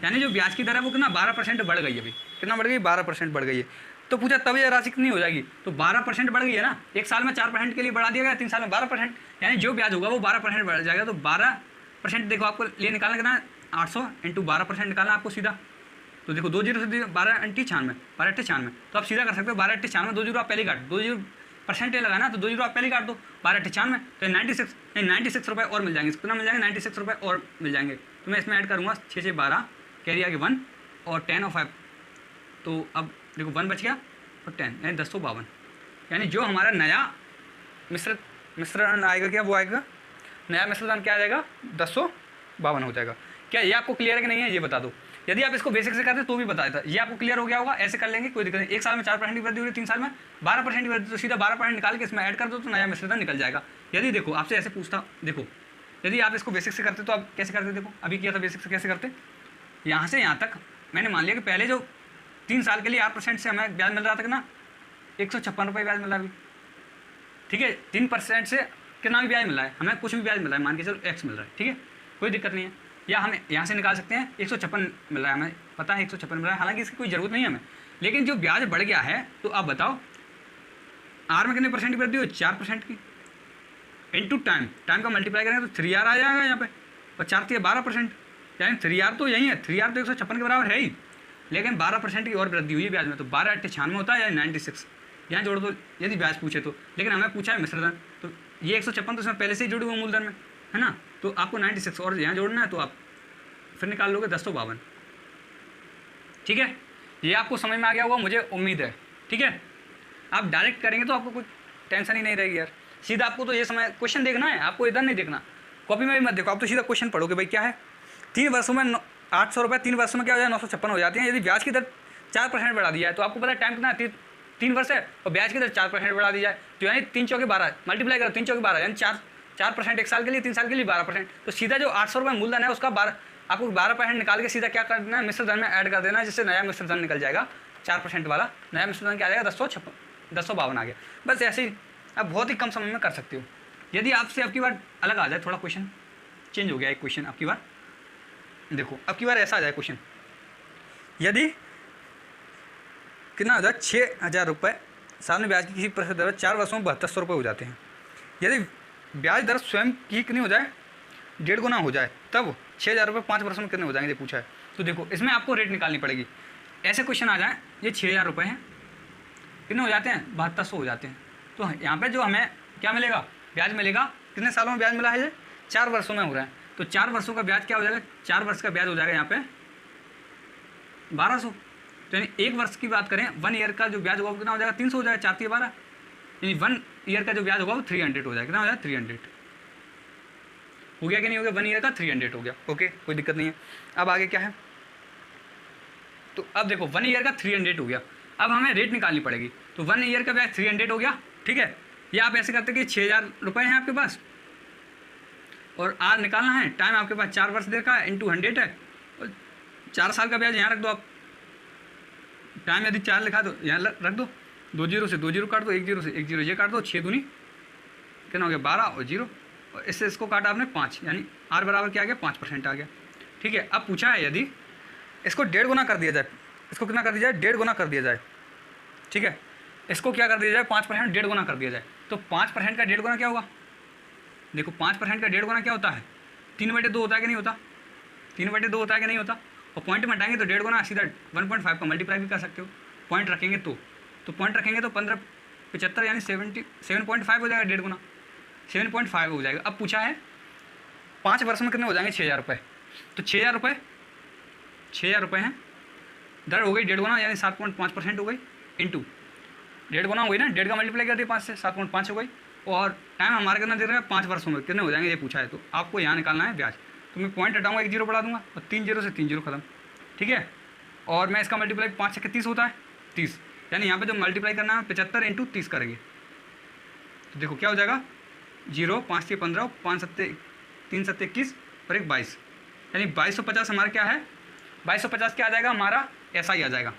S1: यानी जो ब्याज की दर है वो कितना 12% बढ़ गई है भाई, कितना बढ़ गई 12% बढ़ गई है। तो पूछा तब यह राशि कितनी हो जाएगी, तो 12% बढ़ गई है ना, एक साल में 4% के लिए बढ़ा दिया गया, 3 साल में 12%, यानी जो ब्याज होगा वो 12% बढ़ जाएगा। तो 12% देखो आपको लिए निकालना कितना 800 इंटू 12% निकालना आपको सीधा, तो देखो 2 जीरो से 12 अंटी 96, 12 अट्ठे 96, तो आप सीधा कर सकते हो 12 अट्ठे 96, 2 जीरो आप पहले काट, 2 जीरो % लगाना तो 2 जीरो आप पहले काट दो, 12 अट्ठे 96, तो 96 रुपये और मिल जाएंगे, कितना मिल जाएंगे 96 रुपये और मिल जाएंगे। तो मैं इसमें ऐड करूँगा 6 से 12 कैरी आगे 1 और 10 और 5, तो अब देखो 1 बच गया और 10 यानी 1052, यानी जो हमारा नया मिश्रण आएगा क्या, वो आएगा नया मिश्रण क्या आ जाएगा 1052 हो जाएगा। क्या ये आपको क्लियर है कि नहीं है ये बता दो। यदि आप इसको बेसिक से करते तो भी बताया था, ये आपको क्लियर हो गया होगा, ऐसे कर लेंगे कोई दिक्कत नहीं। एक साल में 4% की वृद्धि हो रही है, 3 साल में 12% की वृद्धि, तो सीधा 12% निकाल के इसमें ऐड कर दो तो नया मिश्रण निकल जाएगा। यदि देखो आपसे ऐसे पूछता, देखो यदि आप इसको बेसिक से करते तो आप कैसे करते, देखो अभी किया था बेसिक से कैसे करते, यहाँ से यहाँ तक मैंने मान लिया कि पहले जो 3 साल के लिए 8% से हमें ब्याज मिल रहा था कितना 156 रुपये ब्याज मिल रहा है, ठीक है 3% से कितना भी ब्याज मिल रहा है, हमें कुछ भी ब्याज मिल रहा है, मान के चलो x मिल रहा है, ठीक है कोई दिक्कत नहीं है। या हम यहाँ से निकाल सकते हैं 156 मिल रहा है, हमें पता है 156 मिल रहा है, हालांकि इसकी कोई ज़रूरत नहीं है हमें, लेकिन जो ब्याज बढ़ गया है तो आप बताओ आर में कितने % की वृद्धि हो 4% की, इनटू टाइम का मल्टीप्लाई करेंगे तो 3R आ जाएगा यहाँ पे, और 4 से 12%, यानी 3R तो यही है, 3R तो 156 के बराबर है ही, लेकिन 12% की और वृद्धि हुई है ब्याज में, तो 12 अट्ठे 96 होता है या 96 यहाँ जोड़ दो यदि ब्याज पूछे तो, लेकिन हमें पूछा है मिश्रधन, तो ये 156 तो इसमें पहले से ही जुड़े हुए मूलधन में है ना, तो आपको 96 और यहाँ जोड़ना है, तो आप फिर निकाल लोगे 1052, ठीक है। ये आपको समझ में आ गया होगा मुझे उम्मीद है, ठीक है। आप डायरेक्ट करेंगे तो आपको कोई टेंशन ही नहीं रहेगी यार, सीधा आपको तो ये समय क्वेश्चन देखना है, आपको इधर नहीं देखना, कॉपी में भी मत देखो, आप तो सीधा क्वेश्चन पढ़ोगे भाई क्या है। 3 वर्षों में 800 रुपये, 3 वर्षों में क्या हो जाए 956 हो जाती है। यदि ब्याज की दर 4% बढ़ा दिया है तो आपको पता है टाइम कितना 3 वर्ष है, और ब्याज की दर 4% बढ़ा दी जाए तो यानी 3 चौके 12 मल्टीप्लाई करो, 3 चौके 12 यानी 4% एक साल के लिए, 3 साल के लिए 12%, तो सीधा जो 800 रुपये मूलधन है उसका 12 आपको 12% निकाल के सीधा क्या कर देना है मिश्रधन में ऐड कर देना है, जिससे नया मिश्रधन निकल जाएगा 4% वाला, नया मिश्रधन क्या आ जाएगा 1052 आ गया। बस ऐसे ही आप बहुत ही कम समय में कर सकते हो। यदि आपसे अब की बार अलग आ जाए, थोड़ा क्वेश्चन चेंज हो गया एक क्वेश्चन अब की बार, देखो अब की बार ऐसा आ जाए क्वेश्चन, यदि कितना हो जाए 6000 रुपये सामने ब्याज की किसी प्रतिशत दर 4 वर्षों में 7200 रुपये हो जाते हैं। यदि ब्याज दर स्वयं की कितनी हो जाए 1.5 गुना हो जाए तब 6000 रुपये 5 वर्षों में कितने हो जाएंगे, ये पूछा है। तो देखो इसमें आपको रेट निकालनी पड़ेगी। ऐसे क्वेश्चन आ जाए, ये 6000 रुपये हैं, कितने हो जाते हैं 7200 हो जाते हैं, तो यहाँ पे जो हमें क्या मिलेगा ब्याज मिलेगा, कितने सालों में ब्याज मिला है, ये 4 वर्षों में हो रहा है, तो 4 वर्षों का ब्याज क्या हो जाएगा, 4 वर्ष का ब्याज हो जाएगा यहाँ पे 1200, तो यानी 1 वर्ष की बात करें 1 ईयर का जो ब्याज होगा वो कितना हो जाएगा 300 हो जाएगा, 4 3 12, यानी 1 ईयर का जो ब्याज होगा वो 300 हो जाएगा, कितना हो जाएगा 300 हो गया कि नहीं हो गया, 1 ईयर का 300 हो गया, ओके कोई दिक्कत नहीं है। अब आगे क्या है, तो अब देखो 1 ईयर का 300 हो गया, अब हमें रेट निकालनी पड़ेगी, तो 1 ईयर का ब्याज 300 हो गया, ठीक है। या आप ऐसे करते कि 6000 रुपये हैं आपके पास और आर निकालना है, टाइम आपके पास 4 वर्ष देखा है, इंटू 100 है, और 4 साल का ब्याज यहाँ रख दो आप, टाइम यदि 4 लिखा तो यहाँ रख दो, 2 जीरो से 2 जीरो काट दो, 1 जीरो से 1 जीरो ये काट दो, 6 दूनी कितना हो गया 12 और 0, और इससे इसको काटा आपने 5, यानी आर बराबर क्या आ गया 5% आ गया, ठीक है। अब पूछा है यदि इसको 1.5 गुना कर दिया जाए, इसको कितना कर दिया जाए 1.5 गुना कर दिया जाए, ठीक है, इसको क्या कर दिया जाए 5% 1.5 गुना कर दिया जाए, तो 5% का 1.5 गुना क्या होगा, देखो 5% का 1.5 गुना क्या होता है 3/2 होता है कि नहीं होता, 3/2 होता है कि नहीं होता, और पॉइंट में हटाएंगे तो 1.5 गुना सीधा 1.5 का मल्टीप्लाई भी कर सकते हो, पॉइंट रखेंगे तो पॉइंट रखेंगे तो 15 यानी 7.5 हो जाएगा, 1.5 गुना 7.5 हो जाएगा। अब पूछा है 5 वर्ष में कितने हो जाएंगे 6000 रुपये, तो 6000 रुपये हैं, दर हो गई 1.5 गुना यानी 7.5% हो गई, इंटू 1.5 गुना हो गई ना, 1.5 का मल्टीप्लाई कर दिया 5 से 7.5 हो गई, और टाइम हमारा कितना दे रहा है 5 वर्षों में कितने हो जाएंगे ये पूछा है, तो आपको यहाँ निकालना है ब्याज, तो मैं पॉइंट हटाऊंगा 1 जीरो बढ़ा दूंगा और 3 जीरो से 3 जीरो खत्म, ठीक है। और मैं इसका मल्टीप्लाई 5 से 30 होता है 30, यानी यहाँ पे जो मल्टीप्लाई करना है 75 इंटू 30 करेंगे तो देखो क्या हो जाएगा 0, 5 से 15, 5 सत्ते 3 सत्ते 21 और 1 22, यानी 2250 हमारा क्या है 2250 क्या आ जाएगा हमारा ऐसा ही आ जाएगा,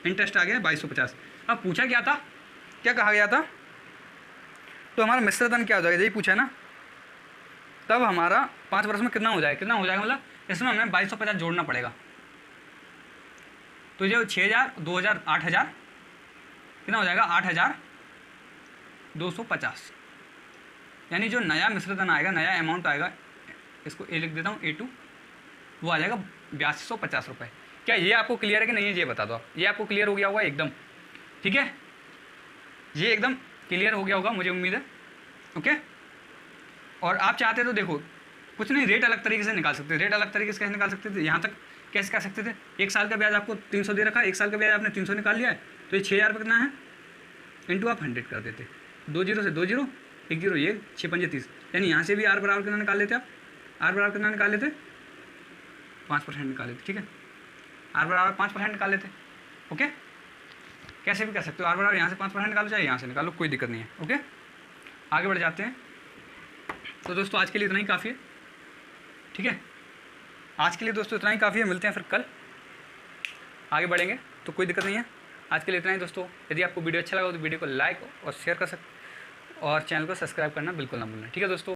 S1: इंटरेस्ट आ गया 2250। अब पूछा क्या था, क्या कहा गया था, तो हमारा मिश्र धन क्या हो जाएगा, यही पूछा है ना। तब हमारा 5 वर्ष में कितना हो जाएगा मतलब इसमें हमें 2250 जोड़ना पड़ेगा। तो जो 6000, 2000, 8000 कितना हो जाएगा 8250, यानी जो नया मिश्रधन आएगा, नया अमाउंट आएगा, इसको ए लिख देता हूँ A2, वो आ जाएगा 8250 रुपये। क्या ये आपको क्लियर है कि नहीं है ये बता दो आप, ये आपको क्लियर हो गया होगा एकदम, ठीक है, ये एकदम क्लियर हो गया होगा मुझे उम्मीद है, ओके। और आप चाहते तो देखो कुछ नहीं, रेट अलग तरीके से निकाल सकते थे, रेट अलग तरीके से कैसे निकाल सकते थे, यहाँ तक कैसे कर सकते थे, 1 साल का ब्याज आपको 300 दे रखा है, 1 साल का ब्याज आपने 300 निकाल लिया है, तो ये 6000 रुपये कितना है इंटू आप 100 कर देते, 2 जीरो से 2 जीरो 1 जीरो, ये 6 पंजे 30, यानी यहाँ से भी आर बराबर कितना निकाल लेते आप, आर बराबर कितना निकाल लेते 5% निकाल लेते, ठीक है, आर बराबर 5% निकाल लेते, ओके। कैसे भी कर सकते हो, आर बराबर यहाँ से 5% निकालो चाहे यहाँ से निकालो, कोई दिक्कत नहीं है, ओके। आगे बढ़ जाते हैं। तो दोस्तों आज के लिए इतना ही काफ़ी है, ठीक है, आज के लिए दोस्तों इतना ही काफ़ी है, मिलते हैं फिर कल आगे बढ़ेंगे, तो कोई दिक्कत नहीं है। आज के लिए इतना ही दोस्तों, यदि आपको वीडियो अच्छा लगा तो वीडियो को लाइक और शेयर कर सकते और चैनल को सब्सक्राइब करना बिल्कुल ना भूलना, ठीक है दोस्तों।